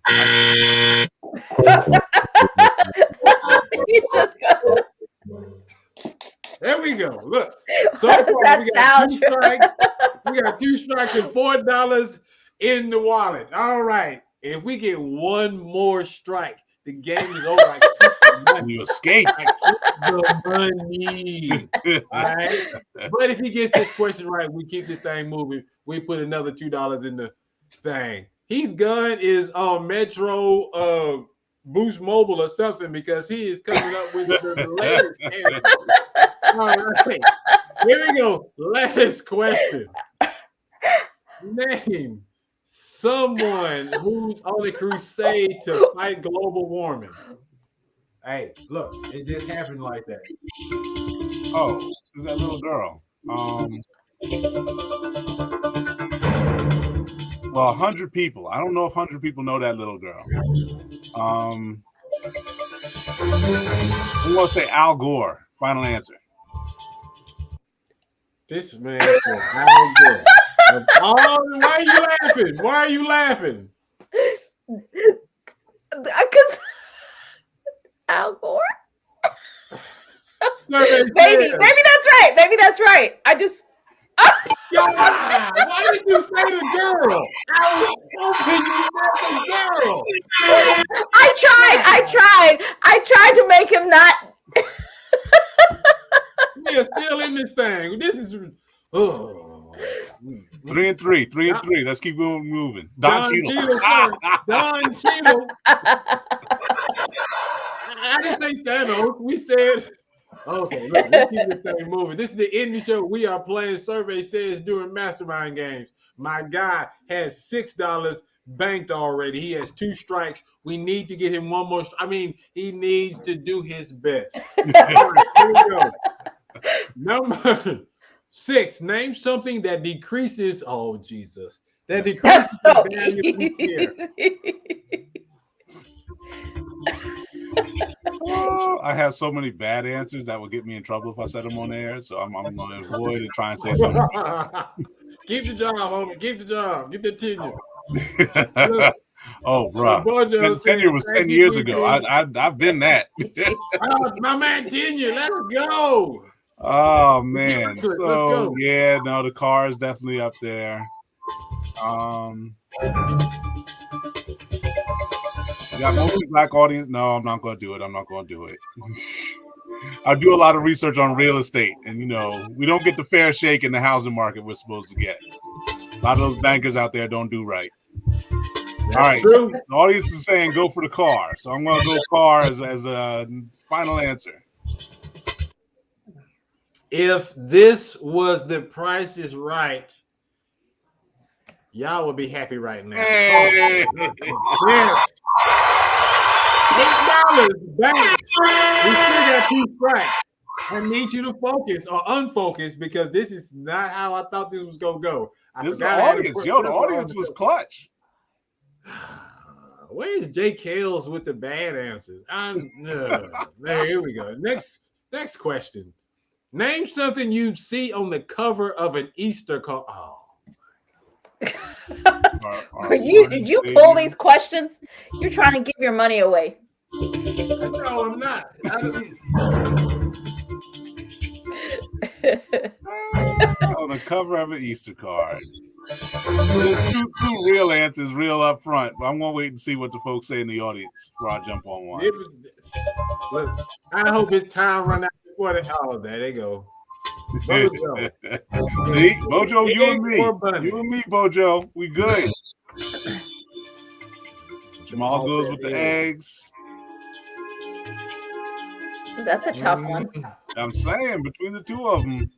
There we go. Look. So far, we got 2 strikes and $4 in the wallet. All right. If we get one more strike, the game is over.
You escape.
The money. All right. But if he gets this question right, we keep this thing moving. We put another $2 in the thing. He's Gun is on Metro Boost Mobile or something because he is coming up with the latest answer. All right. Here we go. Last question. Name someone who's on a crusade to fight global warming. Hey, look, it just happened like that.
Oh, who's that little girl? Well, 100 people. I don't know if 100 people know that little girl. I'm going to say Al Gore. Final answer.
This man said Al Gore. Why are you laughing? Why are you laughing?
Because Al Gore.
Survey
Maybe
says-
that's right. Maybe that's right. I just.
Why did you say the girl? I was hoping you said the girl.
I tried to make him not.
We are still in this thing. This is. Oh.
3 and 3. 3 and 3. Let's keep moving.
Don Cheadle first. Don Cheadle. I didn't say Thanos. We said. Okay, look, let's keep this thing moving. This is the indie show. We are playing Survey Says during Mastermind Games. My guy has $6 banked already. He has 2 strikes. We need to get him one more. He needs to do his best. All right, here we go. Number 6. Name something that decreases. Oh, Jesus. That decreases the value of each year.
I have so many bad answers that would get me in trouble if I said them on air. So I'm going to avoid and try and say something.
Keep the job, homie. Keep the job. Get the tenure.
Oh, bro. Tenure was 10 years ago. I've been that.
My man Tenure, let's go.
Oh, man.
Let's
So,
go.
yeah, no, the car is definitely up there. Got mostly black audience. No, I'm not going to do it. I do a lot of research on real estate, and we don't get the fair shake in the housing market we're supposed to get. A lot of those bankers out there don't do right. All right,
true.
The audience is saying go for the car, so I'm going to go car as a final answer.
If this was The Price is Right, y'all would be happy right now.
Hey.
Yes. $8 bank. We still got 2 strikes. I need you to focus or unfocus because this is not how I thought this was gonna go.
This is the audience. The audience was clutch.
Where's Jake Hales with the bad answers? There, here we go. Next question. Name something you see on the cover of an Easter card. Oh.
Did you pull these questions? You're trying to give your money away.
No, I'm not.
On the cover of an Easter card. There's two real answers, real up front. But I'm gonna wait and see what the folks say in the audience before I jump on one.
Look, I hope it's time run out before they. Oh, there they go. Bojo.
See, Bojo, you and me. You and me, Bojo. We good. Jamal goes with the eggs.
That's a tough one.
I'm saying between the two of them.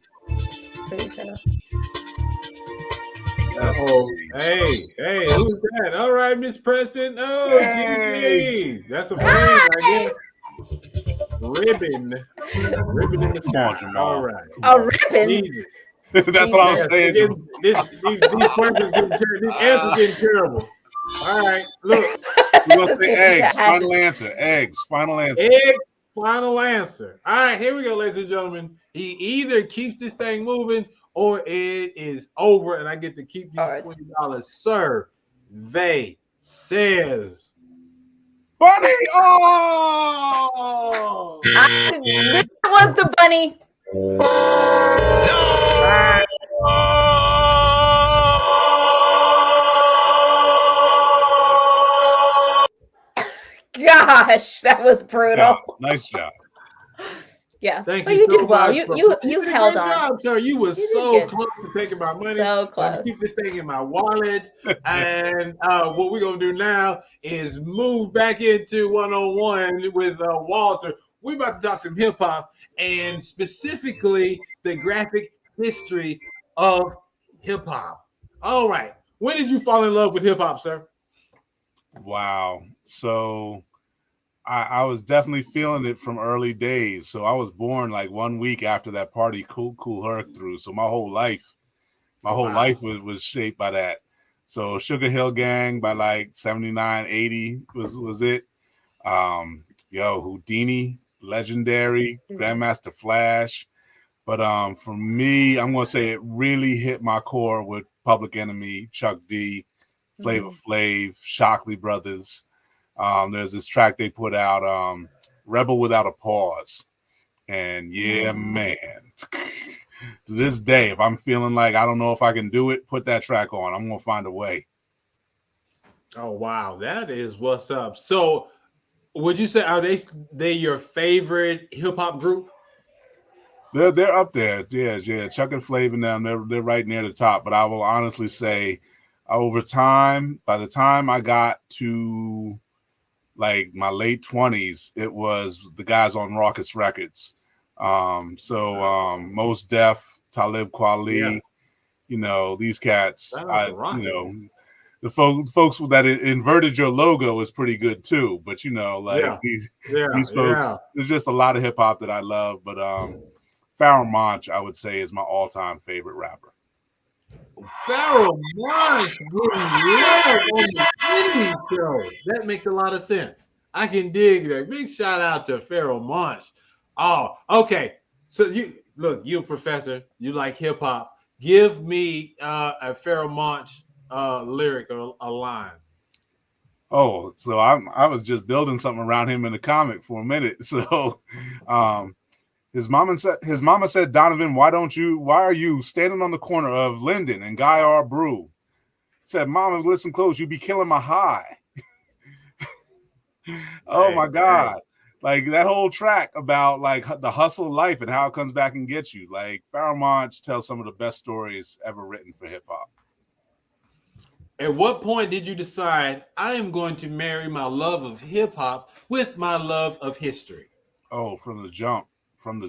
Oh, hey, who's that? All right, Miss Preston. Oh, hey. That's a fan, I guess. Ribbon in the sky. All right.
A ribbon?
That's what I was saying.
These questions these answers getting terrible. All right, look.
We're going to say eggs. Final answer. Eggs. Final answer.
Egg. Final answer. All right, here we go, ladies and gentlemen. He either keeps this thing moving or it is over, and I get to keep these $20. Sir, they says
bunny. Oh,
it was the bunny. Gosh, that was brutal.
Nice job.
Yeah,
thank
but
you.
You
so
did well.
much,
You held on.
Job, sir. You were so close to taking my money.
So close.
Keep this thing in my wallet. And what we're gonna do now is move back into one-on-one with Walter. We're about to talk some hip hop and specifically the graphic history of hip hop. All right. When did you fall in love with hip hop, sir?
Wow. So I was definitely feeling it from early days. So I was born like 1 week after that party Cool Herc through. So my whole life was shaped by that. So Sugar Hill Gang by like 79, 80 was it. Houdini, Legendary, Grandmaster Flash. But for me, I'm gonna say it really hit my core with Public Enemy, Chuck D, Flavor Flav, Shockley Brothers. There's this track they put out, Rebel Without a Pause. And yeah, man, to this day, if I'm feeling like I don't know if I can do it, put that track on. I'm going to find a way.
Oh, wow. That is what's up. So would you say, are they your favorite hip hop group?
They're up there. Yeah. Chuck and Flav and them, they're right near the top. But I will honestly say, over time, by the time I got to like my late 20s, it was the guys on Raucous Records. Mos Def, Talib Kweli, these cats. The folks that inverted your logo is pretty good too. But these folks, there's just a lot of hip hop that I love. But Pharoah Monch, I would say, is my all-time favorite rapper.
Pharoah Monch getting love on the indie show. That makes a lot of sense. I can dig that. Big shout out to Pharoah Monch. Oh, okay. So you're a professor. You like hip hop. Give me a Pharoah Monch lyric or a line.
Oh, so I was just building something around him in the comic for a minute. So, his mama said, Donovan, why are you standing on the corner of Linden and Guy R. Brew? Said, Mama, listen close, you be killing my high. Oh my God. Like that whole track about like the hustle of life and how it comes back and gets you. Like Pharoah Monch tells some of the best stories ever written for hip hop.
At what point did you decide I am going to marry my love of hip hop with my love of history?
Oh, from the jump. So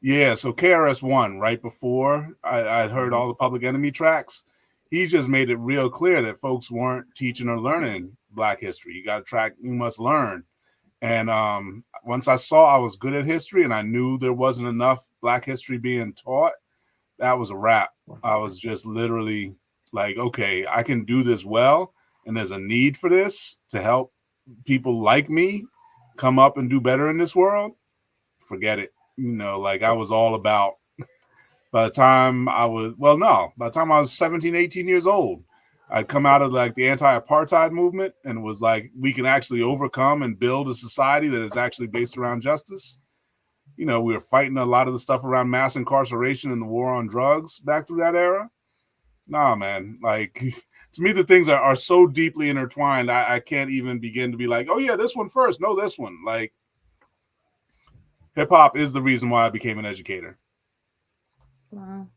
KRS-One, right before I heard all the Public Enemy tracks, he just made it real clear that folks weren't teaching or learning Black history. You got a track you must learn. And once I saw I was good at history and I knew there wasn't enough Black history being taught, that was a wrap. I was just literally like, okay, I can do this well. And there's a need for this to help people like me come up and do better in this world. Forget it. Like I was all about, by the time I was 17, 18 years old, I'd come out of like the anti-apartheid movement and was like, we can actually overcome and build a society that is actually based around justice. We were fighting a lot of the stuff around mass incarceration and the war on drugs back through that era. Nah, man, like to me, the things are so deeply intertwined. I can't even begin to be like, oh yeah, this one first. No, this one. Like hip hop is the reason why I became an educator.
Wow.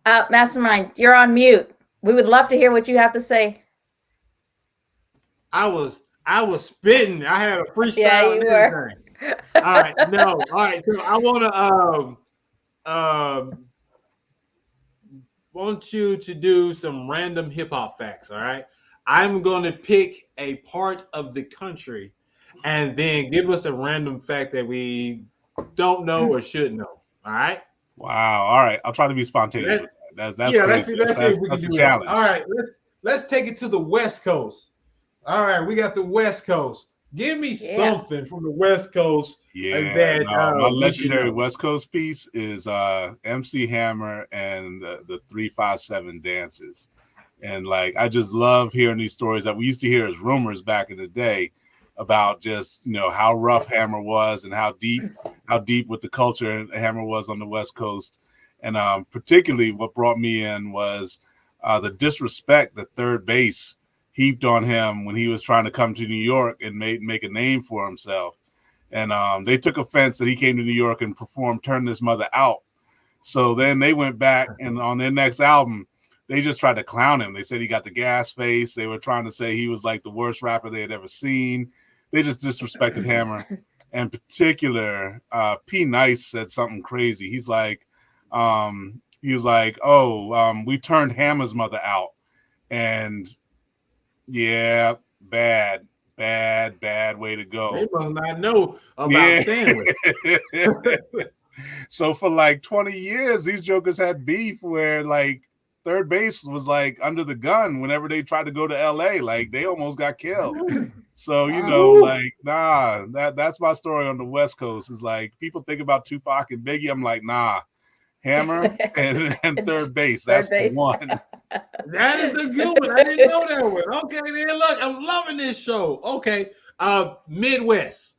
Mastermind, you're on mute. We would love to hear what you have to say.
I was spitting. I had a freestyle.
Yeah, you were.
All right, no. All right, so I want you to do some random hip hop facts. All right, I'm going to pick a part of the country, and then give us a random fact that we don't know or should know. All right.
Wow. All right. I'll try to be spontaneous. That's
let's see if we can do that. All right. Let's take it to the West Coast. All right, we got the West Coast. Give me something from the West Coast.
Yeah, my legendary West Coast piece is MC Hammer and the 357 Dancers. And like I just love hearing these stories that we used to hear as rumors back in the day about just how rough Hammer was and how deep with the culture Hammer was on the West Coast. And particularly what brought me in was the disrespect that Third Base heaped on him when he was trying to come to New York and make a name for himself. And they took offense that he came to New York and performed Turn This Mother Out. So then they went back and on their next album, they just tried to clown him. They said he got the gas face. They were trying to say he was like the worst rapper they had ever seen. They just disrespected Hammer. In particular, P. Nice said something crazy. He's like, he was like, we turned Hammer's mother out. And yeah, bad way to go.
They must not know about sandwich.
So for like 20 years, these jokers had beef where like Third Base was like under the gun whenever they tried to go to LA. Like they almost got killed. So that's my story on the West Coast. Is like people think about Tupac and Biggie. I'm like, nah, Hammer, and third base. That's the one.
That is a good one. I didn't know that one. Okay, then look, I'm loving this show. Okay, Midwest.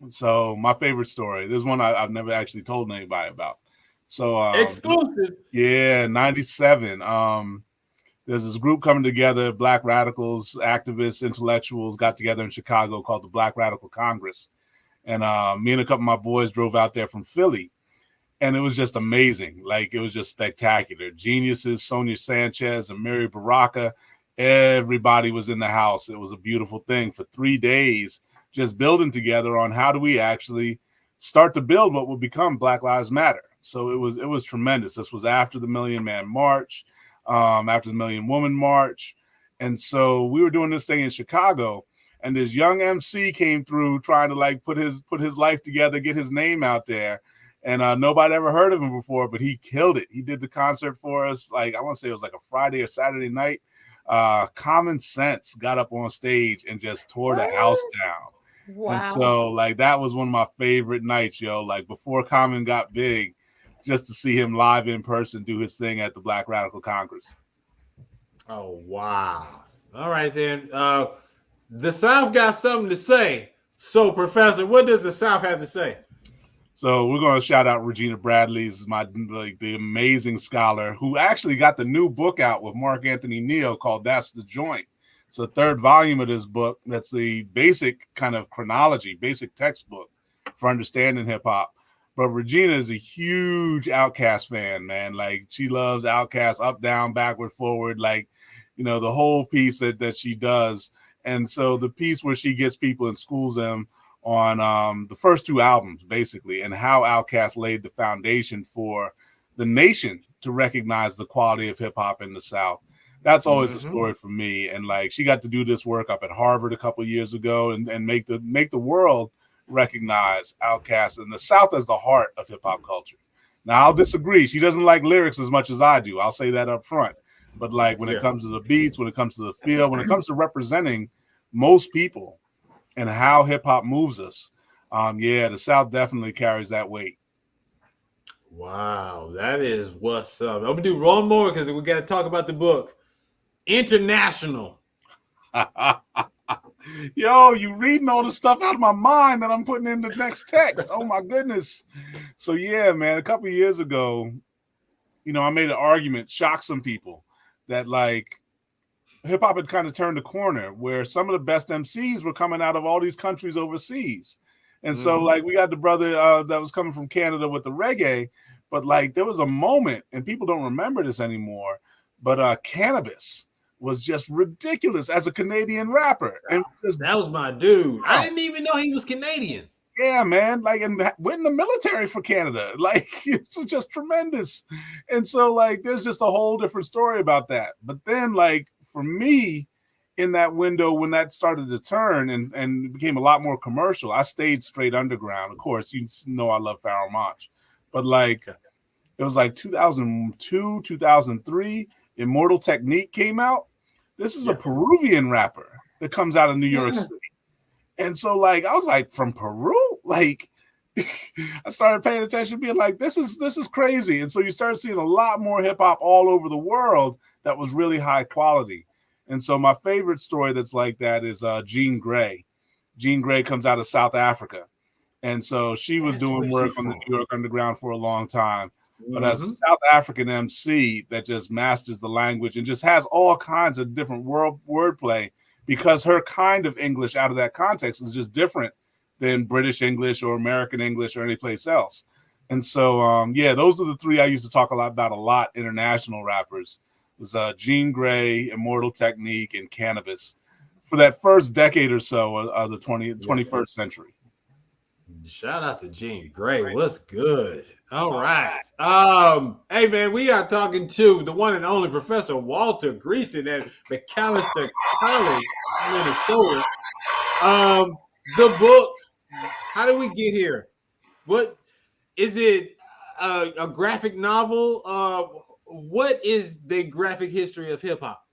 So my favorite story. This is one I've never actually told anybody about. So
exclusive.
Yeah, 97. There's this group coming together, Black radicals, activists, intellectuals got together in Chicago called the Black Radical Congress. And me and a couple of my boys drove out there from Philly. And it was just amazing. Like, it was just spectacular. Geniuses, Sonia Sanchez and Mary Baraka, everybody was in the house. It was a beautiful thing for 3 days, just building together on how do we actually start to build what will become Black Lives Matter. So it was tremendous. This was after the Million Man March, after the Million Woman March. And so we were doing this thing in Chicago, and this young MC came through trying to like put his life together, get his name out there. And nobody ever heard of him before, but he killed it. He did the concert for us. Like, I want to say it was like a Friday or Saturday night. Common Sense got up on stage and just tore the house down.
Wow.
And so, like, that was one of my favorite nights, yo. Like, before Common got big, just to see him live in person do his thing at the Black Radical Congress.
Oh, wow. All right, then. The South got something to say. So, Professor, what does the South have to say?
So we're going to shout out Regina Bradley's the amazing scholar who actually got the new book out with Mark Anthony Neal called That's the Joint. It's the third volume of this book. That's the basic kind of chronology, basic textbook for understanding hip hop. But Regina is a huge Outkast fan, man. Like, she loves Outkast, up, down, backward, forward, like, you know, the whole piece that she does. And so the piece where she gets people and schools them on the first two albums, basically, and how Outkast laid the foundation for the nation to recognize the quality of hip hop in the South. That's always a story for me. And like, she got to do this work up at Harvard a couple of years ago and make the world recognize Outkast and the South as the heart of hip hop culture. Now, I'll disagree. She doesn't like lyrics as much as I do. I'll say that up front. But like, when it comes to the beats, when it comes to the feel, when it comes to representing most people and how hip hop moves us, the South definitely carries that weight.
Wow, that is what's up. I'm gonna do one more because we got to talk about the book, International.
Yo, you reading all the stuff out of my mind that I'm putting in the next text. Oh my goodness. So yeah, man, a couple of years ago, you know, I made an argument, shocked some people, that like hip hop had kind of turned a corner where some of the best MCs were coming out of all these countries overseas. And so like, we got the brother that was coming from Canada with the reggae, but like, there was a moment, and people don't remember this anymore, but Cannabis was just ridiculous as a Canadian rapper. And
that was my dude. I didn't even know he was Canadian.
Yeah, man. Like, and went in the military for Canada. Like, it's just tremendous. And so like, there's just a whole different story about that. But then like, for me, in that window, when that started to turn and became a lot more commercial, I stayed straight underground. Of course, you know I love Pharoah Monch. But like, it was like 2002, 2003, Immortal Technique came out. This is a Peruvian rapper that comes out of New York City. And so like, I was like, from Peru? Like, I started paying attention, being like, this is crazy. And so you start seeing a lot more hip hop all over the world that was really high quality. And so my favorite story that's like that is Jean Grey. Jean Grey comes out of South Africa. And so she was doing work on the New York Underground for a long time. But as a South African MC that just masters the language and just has all kinds of different wordplay, because her kind of English out of that context is just different than British English or American English or any place else. And so, those are the three I used to talk about a lot, international rappers. It was Jean Grey, Immortal Technique, and Cannabis for that first decade or so of the 21st century.
Shout out to Jean Grey. What's good? All right. Hey man, we are talking to the one and only Professor Walter Greason at McAllister College, Minnesota. The book, how did we get here? What is it? A graphic novel? What is the graphic history of hip hop?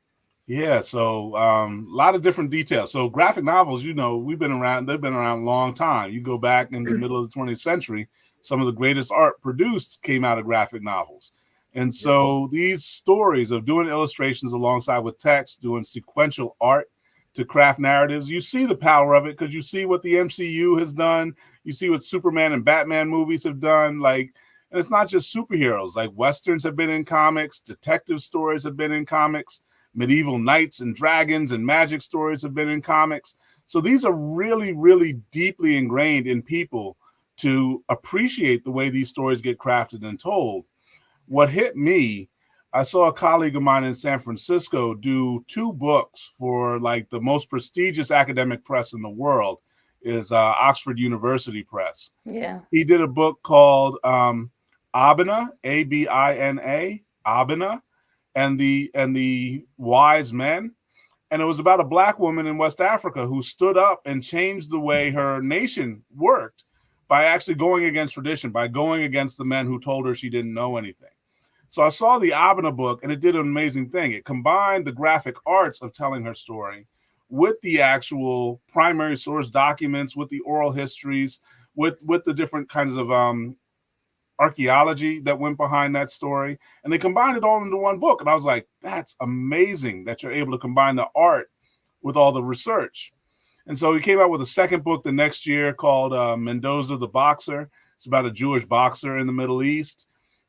Yeah, so a lot of different details. So graphic novels, you know, they've been around a long time. You go back in the middle of the 20th century, some of the greatest art produced came out of graphic novels. And so these stories of doing illustrations alongside with text, doing sequential art to craft narratives, you see the power of it because you see what the MCU has done. You see what Superman and Batman movies have done. Like, and it's not just superheroes, like Westerns have been in comics, detective stories have been in comics, medieval knights and dragons and magic stories have been in comics. So these are really, really deeply ingrained in people to appreciate the way these stories get crafted and told. What hit me, I saw a colleague of mine in San Francisco do 2 books for like the most prestigious academic press in the world is Oxford University Press.
Yeah.
He did a book called Abina, Abina, Abina, and the wise men. And it was about a Black woman in West Africa who stood up and changed the way her nation worked by actually going against tradition, by going against the men who told her she didn't know anything. So I saw the Abina book, and it did an amazing thing. It combined the graphic arts of telling her story with the actual primary source documents, with the oral histories, with the different kinds of archaeology that went behind that story, and they combined it all into one book. And I was like, that's amazing that you're able to combine the art with all the research. And so he came out with a second book the next year called Mendoza the Boxer. It's about a Jewish boxer in the Middle East.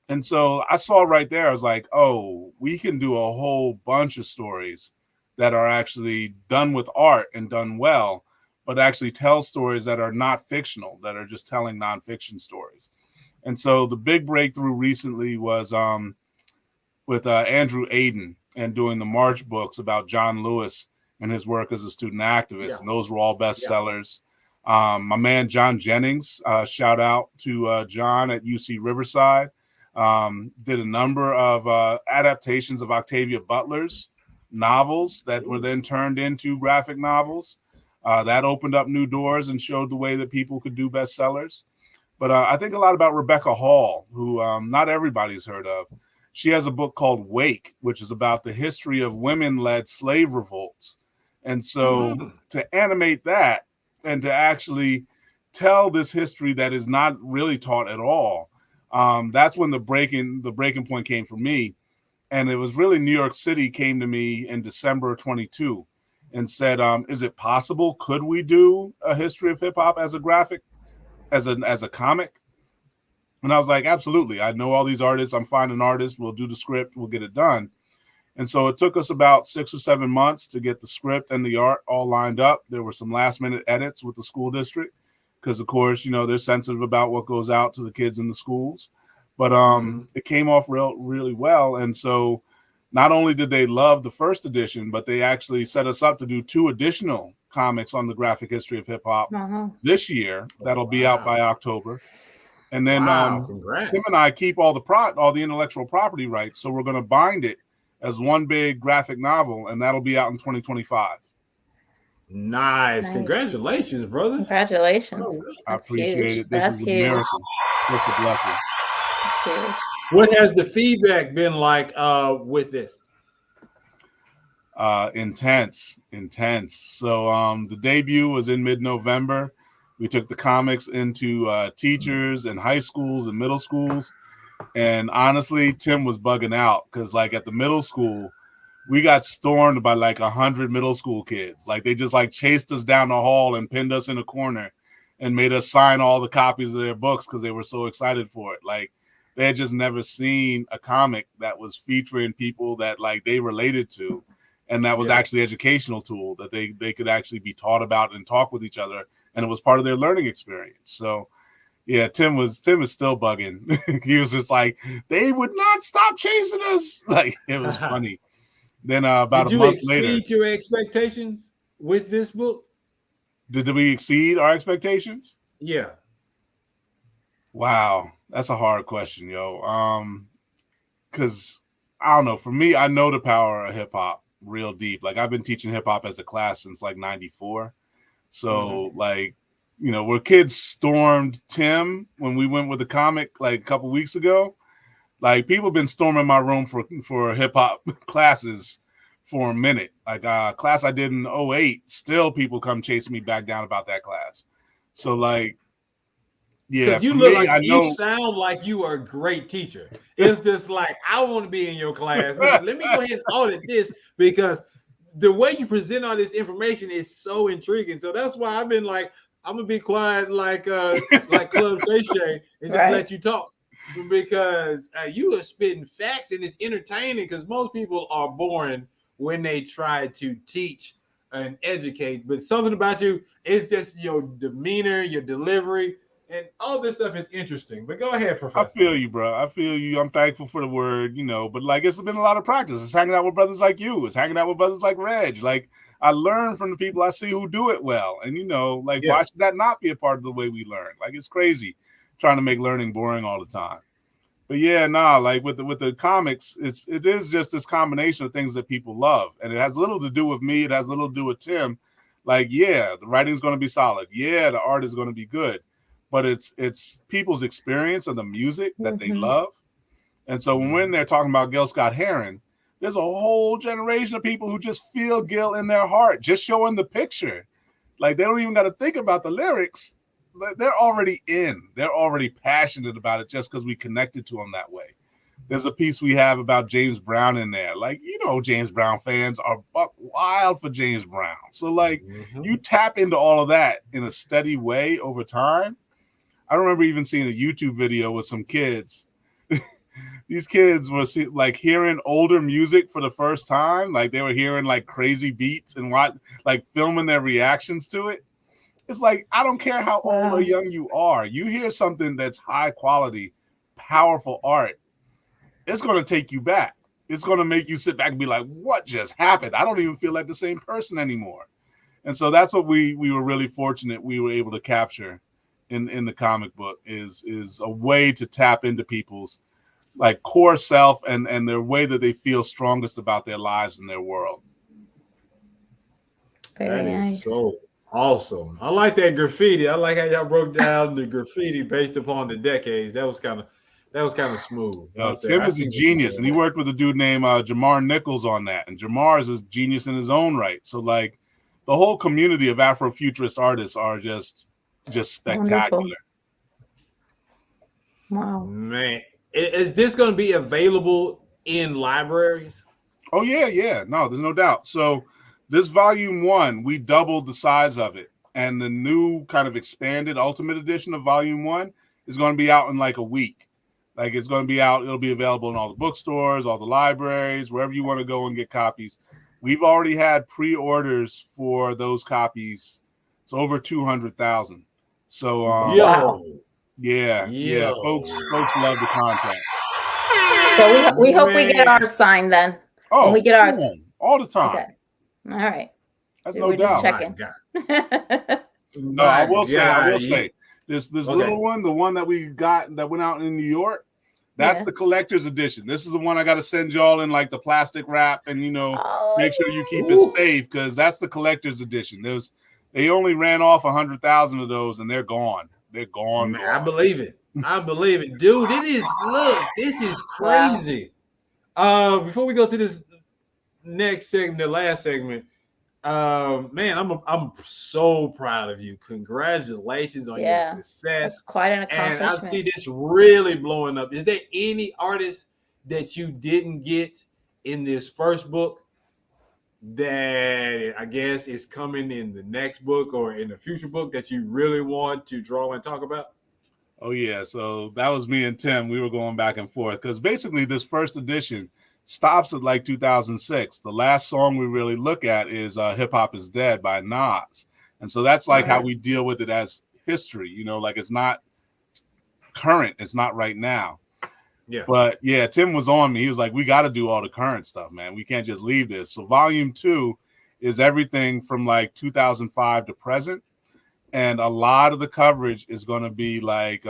And so I saw right there, I was like, oh, we can do a whole bunch of stories that are actually done with art and done well, but actually tell stories that are not fictional, that are just telling nonfiction stories. And so the big breakthrough recently was with Andrew Aden and doing the March books about John Lewis and his work as a student activist. And those were all bestsellers. My man, John Jennings, shout out to John at UC Riverside, did a number of adaptations of Octavia Butler's novels that were then turned into graphic novels. That opened up new doors and showed the way that people could do bestsellers. But I think a lot about Rebecca Hall, who not everybody's heard of. She has a book called Wake, which is about the history of women-led slave revolts. And so to animate that and to actually tell this history that is not really taught at all, that's when the breaking point came for me. And it was really New York City came to me in December of 22 and said, is it possible? Could we do a history of hip hop as a graphic, as a comic? And I was like, absolutely. I know all these artists. I'm finding artists. We'll do the script. We'll get it done. And so it took us about 6 or 7 months to get the script and the art all lined up. There were some last minute edits with the school district because, of course, you know, they're sensitive about what goes out to the kids in the schools. But it came off really well. And so not only did they love the first edition, but they actually set us up to do 2 additional comics on the graphic history of hip hop this year. That'll be out by October. And then Tim and I keep all the intellectual property rights. So we're going to bind it as one big graphic novel, and that'll be out in 2025.
Nice. Congratulations, brother.
Congratulations.
I appreciate it. This is a miracle. Just a blessing.
What has the feedback been like with this?
Intense. So the debut was in mid-November. We took the comics into teachers and high schools and middle schools. And honestly, Tim was bugging out because like at the middle school, we got stormed by like 100 middle school kids. Like they just like chased us down the hall and pinned us in a corner and made us sign all the copies of their books because they were so excited for it. Like they had just never seen a comic that was featuring people that like they related to. And that was actually an educational tool that they could actually be taught about and talk with each other. And it was part of their learning experience. So yeah, Tim is still bugging. He was just like, they would not stop chasing us. Like it was funny. Then about a month later. Did you
exceed your expectations with this book?
Did we exceed our expectations?
Yeah.
Wow. That's a hard question, yo. Because I don't know. For me, I know the power of hip hop real deep. Like I've been teaching hip hop as a class since like 94. So like, you know, where kids stormed Tim when we went with the comic like a couple weeks ago, like people have been storming my room for hip hop classes for a minute. Like class I did in 08, still people come chasing me back down about that class. So like, yeah,
because you
for
look
me,
like
I
you
know.
sound like you are a great teacher. It's just like I want to be in your class. Let me go ahead and audit this because the way you present all this information is so intriguing. So that's why I've been like, I'm gonna be quiet like Club Shay Shay and just let you talk because you are spitting facts and it's entertaining because most people are boring when they try to teach and educate. But something about you is just your demeanor, your delivery, and all this stuff is interesting. But go ahead,
I
Professor.
feel you, bro. I feel you. I'm thankful for the word, but like it's been a lot of practice. It's hanging out with brothers like you. It's hanging out with brothers like Reg. Like I learn from the people I see who do it well. And like why should that not be a part of the way we learn? Like it's crazy trying to make learning boring all the time. But yeah, like with the comics, it is just this combination of things that people love. And it has little to do with me, it has little to do with Tim. Like, yeah, the writing's gonna be solid. Yeah, the art is gonna be good. But it's people's experience of the music that they love. And so when we're in there talking about Gil Scott-Heron, there's a whole generation of people who just feel Gil in their heart, just showing the picture. Like they don't even got to think about the lyrics. They're already in. They're already passionate about it just because we connected to them that way. There's a piece we have about James Brown in there. Like, James Brown fans are buck wild for James Brown. So like you tap into all of that in a steady way over time. I remember even seeing a YouTube video with some kids. These kids were like hearing older music for the first time. Like they were hearing like crazy beats and like filming their reactions to it. It's like, I don't care how old or young you are. You hear something that's high quality, powerful art. It's going to take you back. It's going to make you sit back and be like, what just happened? I don't even feel like the same person anymore. And so that's what we were really fortunate we were able to capture in the comic book is a way to tap into people's like core self and their way that they feel strongest about their lives and their world.
That is so awesome. I like that graffiti. I like how y'all broke down the graffiti based upon the decades. That was kind of smooth.
Tim is a genius, and he worked with a dude named Jamar Nichols on that. And Jamar is a genius in his own right. So like the whole community of Afrofuturist artists are just spectacular.
Wonderful. Wow.
Man, is this going to be available in libraries?
Oh yeah. No, there's no doubt. So this volume 1, we doubled the size of it. And the new kind of expanded ultimate edition of volume 1 is going to be out in like a week. Like it's going to be out. It'll be available in all the bookstores, all the libraries, wherever you want to go and get copies. We've already had pre-orders for those copies. It's over 200,000. So yeah. Folks love the content.
So we hope we get ours signed then.
Oh,
when we get ours
all the time.
Okay. All right.
That's
We're
no
just
doubt.
checking.
No, I will say this little one, the one that we got that went out in New York, that's the collector's edition. This is the one I got to send y'all in like the plastic wrap and make sure you keep it safe because that's the collector's edition. They only ran off 100,000 of those and they're gone. They're gone.
Man, I believe it, dude. This is crazy. Before we go to this next segment, the last segment, man, I'm so proud of you. Congratulations on your success.
That's quite an accomplishment.
And I see this really blowing up. Is there any artist that you didn't get in this first book that I guess is coming in the next book or in the future book that you really want to draw and talk about?
Oh yeah, so that was me and Tim. We were going back and forth because basically this first edition stops at like 2006. The last song we really look at is Hip Hop Is Dead by Nas. And so that's like how we deal with it as history, like it's not current. It's not right now.
Yeah.
But yeah, Tim was on me. He was like, we got to do all the current stuff, man. We can't just leave this. So volume 2 is everything from like 2005 to present. And a lot of the coverage is going to be like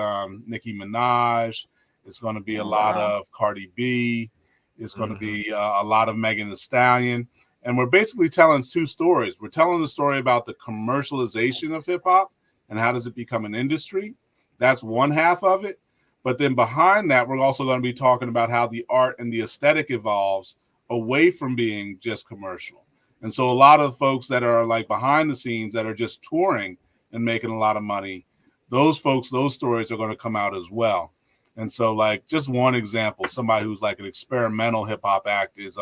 Nicki Minaj. It's going to be a lot of Cardi B. It's going to be a lot of Megan Thee Stallion. And we're basically telling 2 stories. We're telling the story about the commercialization of hip hop and how does it become an industry. That's one half of it. But then behind that, we're also going to be talking about how the art and the aesthetic evolves away from being just commercial. And so a lot of folks that are like behind the scenes that are just touring and making a lot of money, those folks, those stories are going to come out as well. And so like just one example, somebody who's like an experimental hip hop act is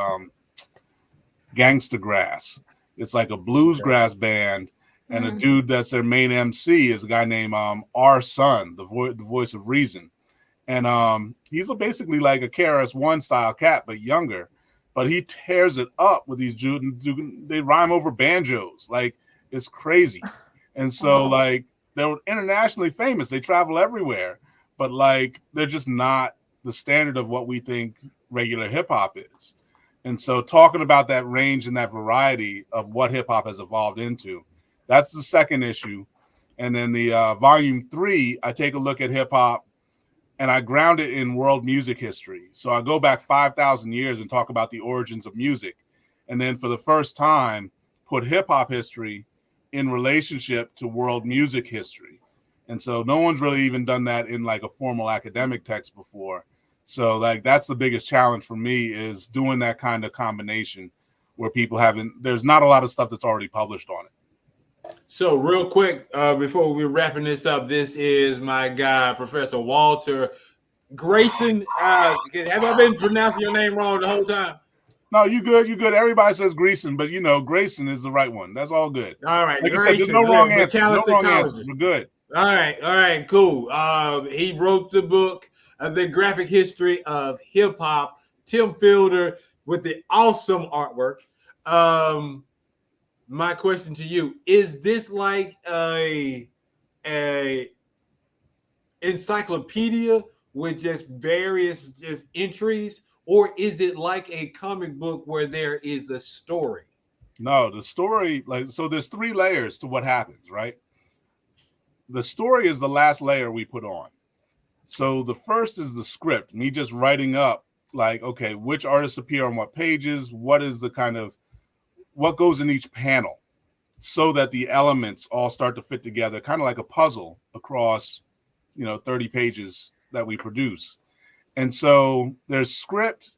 Gangsta Grass. It's like a bluesgrass band, and a dude that's their main MC is a guy named R. Sun, the voice of Reason. And he's basically like a KRS-One style cat, but younger. But he tears it up with these they rhyme over banjos. Like, it's crazy. And so like they're internationally famous. They travel everywhere, but like they're just not the standard of what we think regular hip hop is. And so talking about that range and that variety of what hip hop has evolved into, that's the second issue. And then the volume 3, I take a look at hip hop and I ground it in world music history. So I go back 5,000 years and talk about the origins of music. And then for the first time, put hip hop history in relationship to world music history. And so no one's really even done that in like a formal academic text before. So like that's the biggest challenge for me, is doing that kind of combination where people there's not a lot of stuff that's already published on it.
So real quick, before we're wrapping this up, this is my guy, Professor Walter Greason. Have I been pronouncing your name wrong the whole time?
No, you good. You good. Everybody says Greason, but you know, Greason is the right one. That's all good.
All right.
Like you said, there's no wrong answers. No wrong answers. We're good.
All right, cool. He wrote the book, The Graphic History of Hip Hop. Tim Fielder with the awesome artwork. My question to you, is this like a encyclopedia with just various just entries, or is it like a comic book where there is a story?
No, the story, so there's 3 layers to what happens, right? The story is the last layer we put on. So the first is the script, me just writing up like, okay, which artists appear on what pages, what is the kind of, what goes in each panel, so that the elements all start to fit together, kind of like a puzzle across, 30 pages that we produce. And so there's script,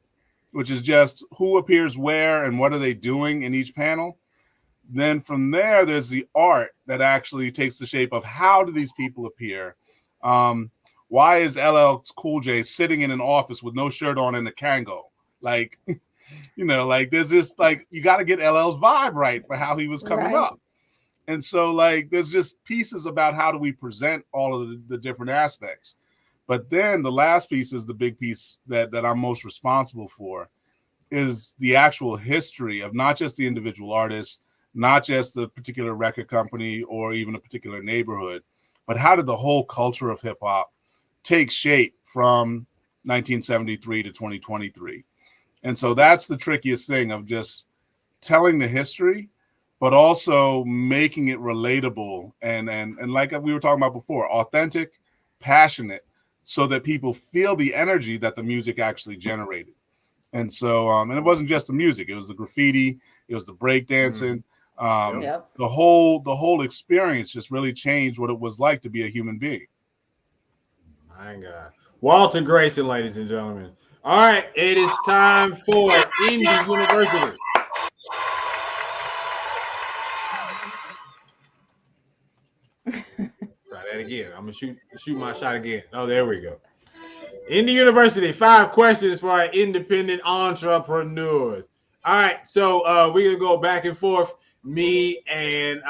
which is just who appears where and what are they doing in each panel. Then from there, there's the art that actually takes the shape of how do these people appear. Why is LL Cool J sitting in an office with no shirt on and a Kango? Like, like there's just like, you got to get LL's vibe right for how he was coming up. And so like, there's just pieces about how do we present all of the different aspects. But then the last piece is the big piece that I'm most responsible for, is the actual history of not just the individual artist, not just the particular record company or even a particular neighborhood, but how did the whole culture of hip hop take shape from 1973 to 2023. And so that's the trickiest thing, of just telling the history, but also making it relatable and like we were talking about before, authentic, passionate, so that people feel the energy that the music actually generated. And so, and it wasn't just the music, it was the graffiti, it was the breakdancing. The whole experience just really changed what it was like to be a human being.
My God. Walter Greason, ladies and gentlemen. All right, it is time for Indie University. Try that again. I'm gonna shoot my shot again. Oh, there we go. Indie University, 5 questions for our independent entrepreneurs. All right, so we're gonna go back and forth, me and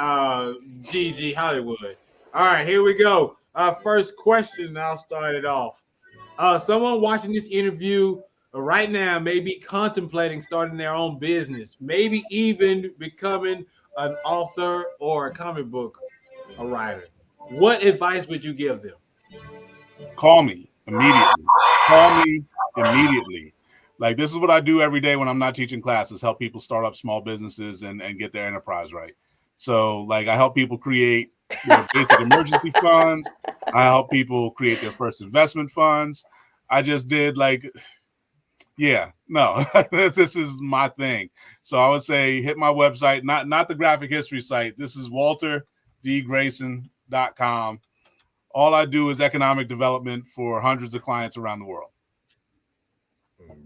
Gigi Hollywood. All right, here we go. First question, I'll start it off. Someone watching this interview right now may be contemplating starting their own business, maybe even becoming an author or a comic book writer. What advice would you give them?
Call me immediately. Call me immediately. Like, this is what I do every day when I'm not teaching classes, help people start up small businesses and get their enterprise right. So like, I help people create their basic emergency funds. I help people create their first investment funds. I just did like, this is my thing. So I would say hit my website, not the graphic history site. This is walterdgrayson.com. All I do is economic development for hundreds of clients around the world.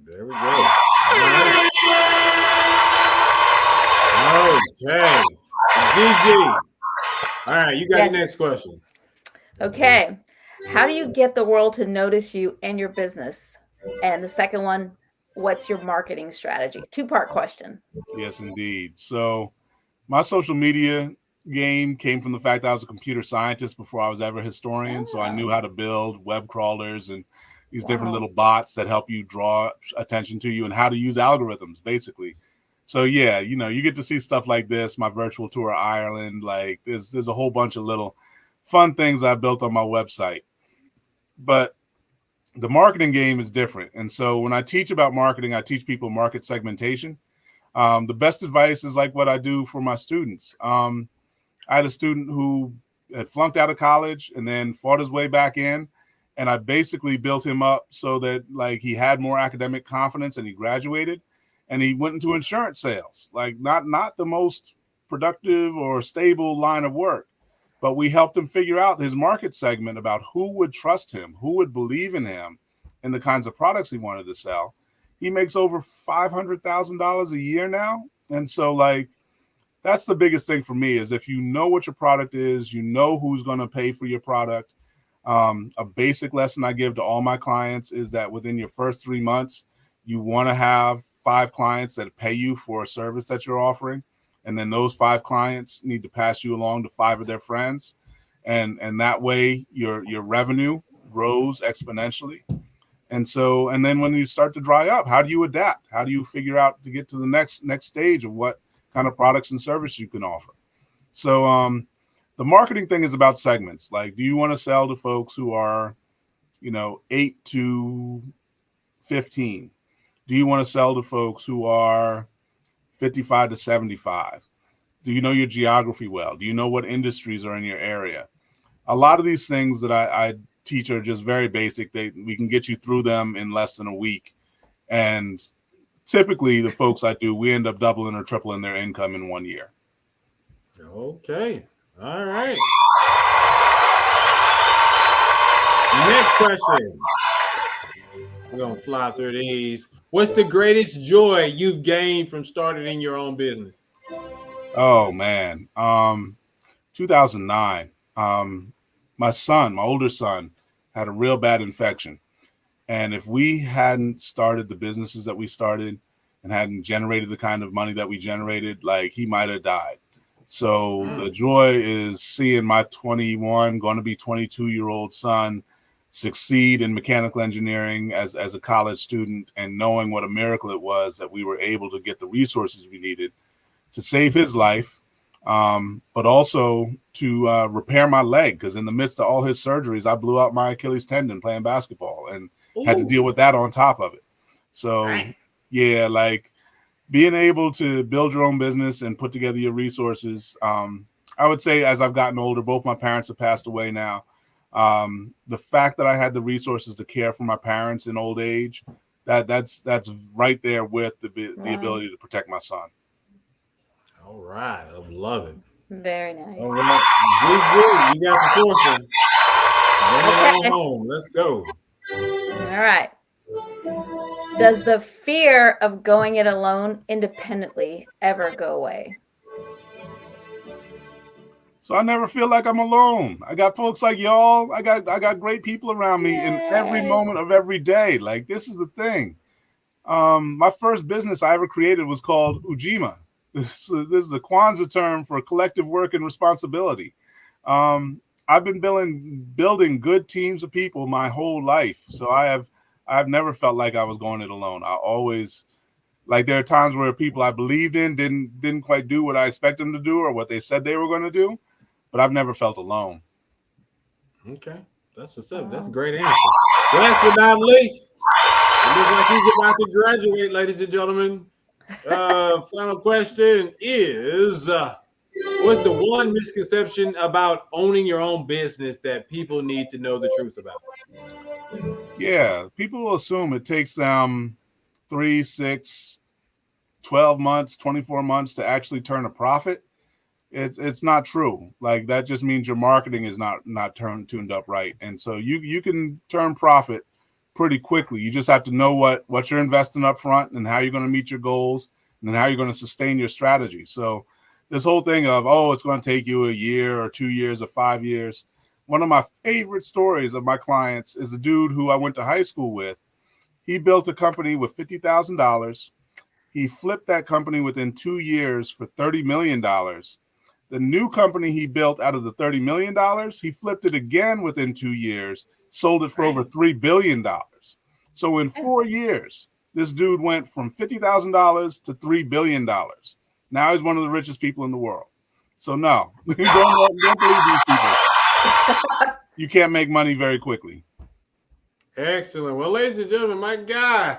There we go. All right. Okay. GG. All right, you got
Yes.
your next question.
Okay. How do you get the world to notice you and your business? And the second one, what's your marketing strategy? Two-part question.
Yes, indeed. So my social media game came from the fact that I was a computer scientist before I was ever a historian. So I knew how to build web crawlers and these different little bots that help you draw attention to you and how to use algorithms, basically. So yeah, you get to see stuff like this, my virtual tour of Ireland. Like there's a whole bunch of little fun things I built on my website. But the marketing game is different. And so when I teach about marketing, I teach people market segmentation. The best advice is like what I do for my students. I had a student who had flunked out of college and then fought his way back in. And I basically built him up so that like he had more academic confidence and he graduated and he went into insurance sales, like not the most productive or stable line of work. But we helped him figure out his market segment about who would trust him, who would believe in him and the kinds of products he wanted to sell. He makes over $500,000 a year now. And so like, that's the biggest thing for me is if you know what your product is, you know who's going to pay for your product. A basic lesson I give to all my clients is that within your first 3 months, you want to have 5 clients that pay you for a service that you're offering. And then those 5 clients need to pass you along to 5 of their friends. And that way your revenue grows exponentially. And then when you start to dry up, how do you adapt? How do you figure out to get to the next stage of what kind of products and service you can offer? So the marketing thing is about segments. Like, do you want to sell to folks who are, 8 to 15? Do you want to sell to folks who are 55 to 75? Do you know your geography well? Do you know what industries are in your area? A lot of these things that I teach are just very basic. We can get you through them in less than a week. And typically the folks I do, we end up doubling or tripling their income in 1 year.
Okay. All right. Next question. We're going to fly through these. What's the greatest joy you've gained from starting your own business?
Oh, man. 2009. My older son, had a real bad infection. And if we hadn't started the businesses that we started and hadn't generated the kind of money that we generated, like he might have died. So the joy is seeing my 21, going to be 22-year-old son succeed in mechanical engineering as a college student and knowing what a miracle it was that we were able to get the resources we needed to save his life, but also to repair my leg, because in the midst of all his surgeries, I blew out my Achilles tendon playing basketball and had to deal with that on top of it. So yeah, like being able to build your own business and put together your resources. I would say as I've gotten older, both my parents have passed away now. The fact that I had the resources to care for my parents in old age, that's right there with the ability to protect my son.
All right. I love it.
Very nice.
All right. You got the fourth one. Bring it on home. Let's go.
All right. Does the fear of going it alone independently ever go away?
So I never feel like I'm alone. I got folks like y'all. I got great people around me in every moment of every day. Like, this is the thing. My first business I ever created was called Ujima. This is the Kwanzaa term for collective work and responsibility. I've been building good teams of people my whole life. So I've never felt like I was going it alone. I always, like, there are times where people I believed in didn't quite do what I expect them to do or what they said they were going to do, but I've never felt alone.
Okay, that's what's up. That's a great answer. Last but not least, it looks like he's about to graduate, ladies and gentlemen. Final question is, what's the one misconception about owning your own business that people need to know the truth about?
Yeah, people will assume it takes them 3, 6, 12 months, 24 months to actually turn a profit. It's not true. Like, that just means your marketing is not tuned up right. And so you can turn profit pretty quickly. You just have to know what you're investing up front and how you're going to meet your goals and then how you're going to sustain your strategy. So this whole thing of, oh, it's going to take you a year or 2 years or 5 years. One of my favorite stories of my clients is a dude who I went to high school with. He built a company with $50,000. He flipped that company within 2 years for $30 million. The new company he built out of the $30 million, he flipped it again within 2 years, sold it for over $3 billion. So in 4 years, this dude went from $50,000 to $3 billion. Now he's one of the richest people in the world. So no, don't believe these people. You can't make money very quickly.
Excellent. Well, ladies and gentlemen, my guy,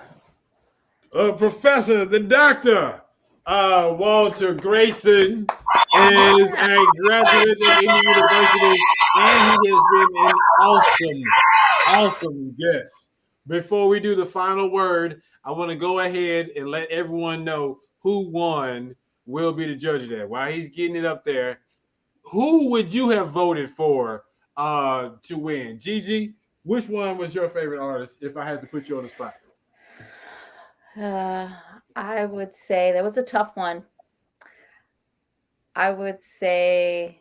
Professor, the Doctor, Walter Greason, is a graduate of Indiana University, and he has been an awesome guest. Before we do the final word, I want to go ahead and let everyone know who won. Will be the judge of that. While he's getting it up there, who would you have voted for to win? Gigi, which one was your favorite artist if I had to put you on the spot?
I would say that was a tough one. I would say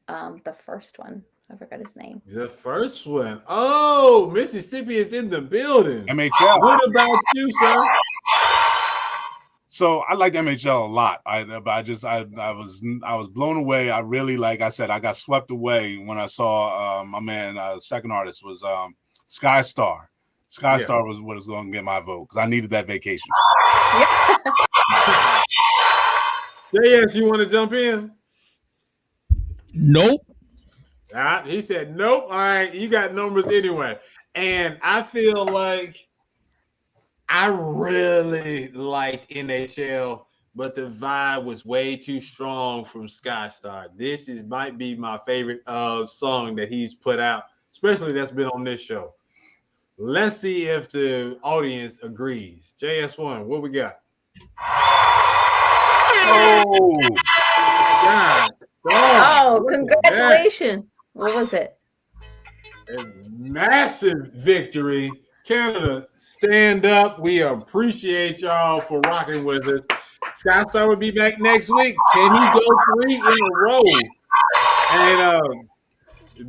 the first one. I forgot his name.
The first one. Oh, Mississippi is in the building.
MHL.
What about you, sir?
So I like MHL a lot. I was blown away. I really, like I said, I got swept away when I saw my man. Second artist was Skystar. Skystar was what was going to get my vote because I needed that vacation.
Yes, you want to jump in?
Nope.
He said nope. All right, you got numbers anyway, and I feel like I really liked NHL, but the vibe was way too strong from Skystar. This might be my favorite song that he's put out, especially that's been on this show. Let's see if the audience agrees. JS1, what we got?
Oh,
God.
Oh, congratulations. What was it?
A massive victory. Canada, stand up. We appreciate y'all for rocking with us. Skystar will be back next week. Can he go 3 in a row and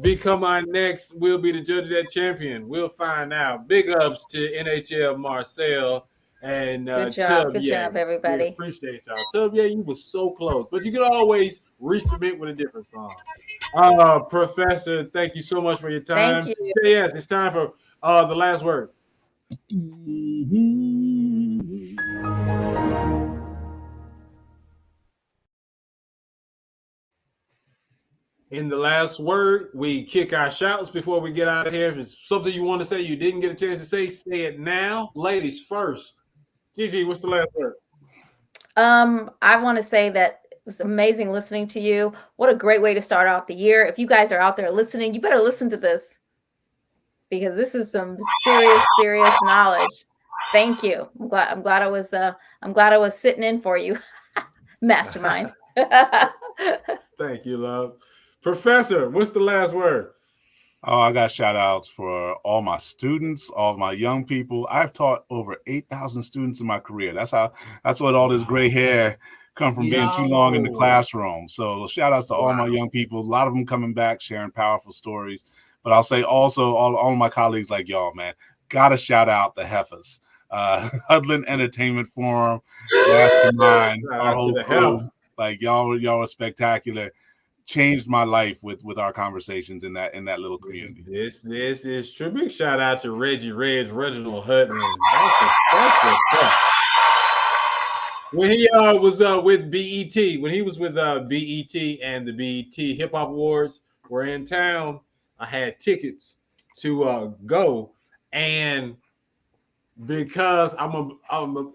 become our next? We'll be the judge of that champion. We'll find out. Big ups to NHL Marcel and
good job.
Tub.
Good job, everybody.
We appreciate y'all. Tub, you were so close, but you can always resubmit with a different song. Professor, thank you so much for your time.
Thank you.
Yes, it's time for the last word. In the last word, we kick our shouts before we get out of here. If it's something you want to say you didn't get a chance to say it now. Ladies first. Gigi, what's the last word?
I want to say that it was amazing listening to you. What a great way to start off the year. If you guys are out there listening, you better listen to this because this is some serious knowledge. Thank you. I'm glad I was sitting in for you, mastermind.
Thank you, love. Professor, what's the last word?
Oh, I got shout outs for all my students, all my young people. I've taught over 8,000 students in my career. That's what all this gray hair come from being too long in the classroom. So shout outs to all my young people. A lot of them coming back, sharing powerful stories. But I'll say also all of my colleagues like y'all, man, gotta shout out the heifers. Hudlin Entertainment Forum, Mastermind, our whole crew. Like y'all are spectacular. Changed my life with our conversations in that little community.
This is true. Big shout out to Reginald Hudlin. That's what's up. When he was with BET, when he was with BET and the BET Hip Hop Awards were in town, I had tickets to go, and because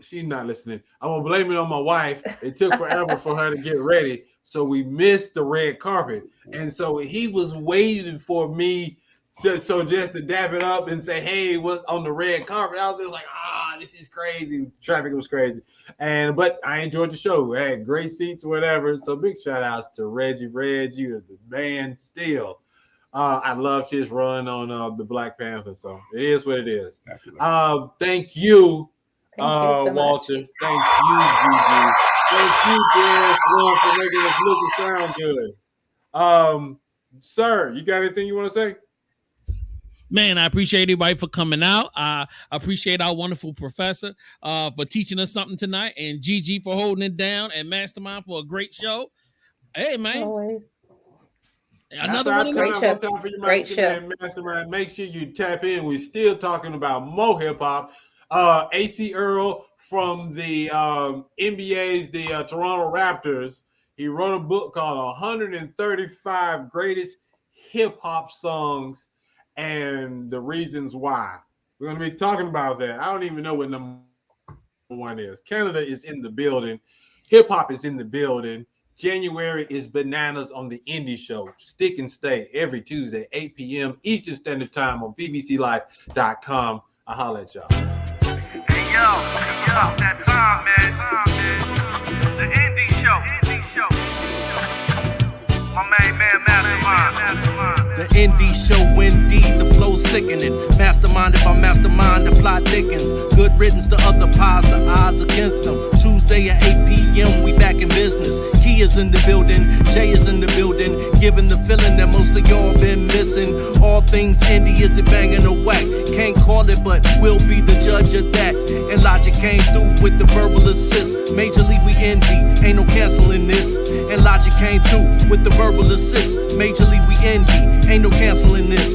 she's not listening, I'm gonna blame it on my wife. It took forever for her to get ready. So we missed the red carpet. And so he was waiting for me just to dap it up and say, hey, what's on the red carpet? I was just like, this is crazy. Traffic was crazy. But I enjoyed the show. I had great seats, whatever. So big shout outs to Reggie. You're the man still. I loved his run on the Black Panther, so it is what it is. Thank you,
so
Walter. Thank you, Gigi. Thank you, Darius, for making us look and sound good. Sir, you got anything you want to say?
Man, I appreciate everybody for coming out. I appreciate our wonderful professor for teaching us something tonight, and Gigi for holding it down, and Mastermind for a great show. Hey, man.
Always.
Another
one
Great show.
For you,
Great show.
Mastermind. Make sure you tap in. We're still talking about more hip hop. AC Earl from the NBA's Toronto Raptors. He wrote a book called 135 Greatest Hip Hop Songs and the Reasons Why. We're going to be talking about that. I don't even know what number one is. Canada is in the building. Hip hop is in the building. January is Bananas on the Indie Show. Stick and stay every Tuesday, 8 p.m. Eastern Standard Time on bbclife.com. I'll holler at y'all.
Hey, yo, it's about that time, man. The Indie Show. My main man, Mastermind.
The Indie Show, indeed, the flow sickening. Masterminded by Mastermind, the plot thickens. Good riddance to other pies, the odds against them. Tuesday at 8 p.m., we back in business. Key is in the building, Jay is in the building, giving the feeling that most of y'all been missing. All things indie, is it banging or whack? Can't call it, but we'll be the judge of that. And Logic came through with the verbal assist. Major League, we indie, ain't no canceling this. And Logic came through with the verbal assist. Major League, we indie, ain't no canceling this.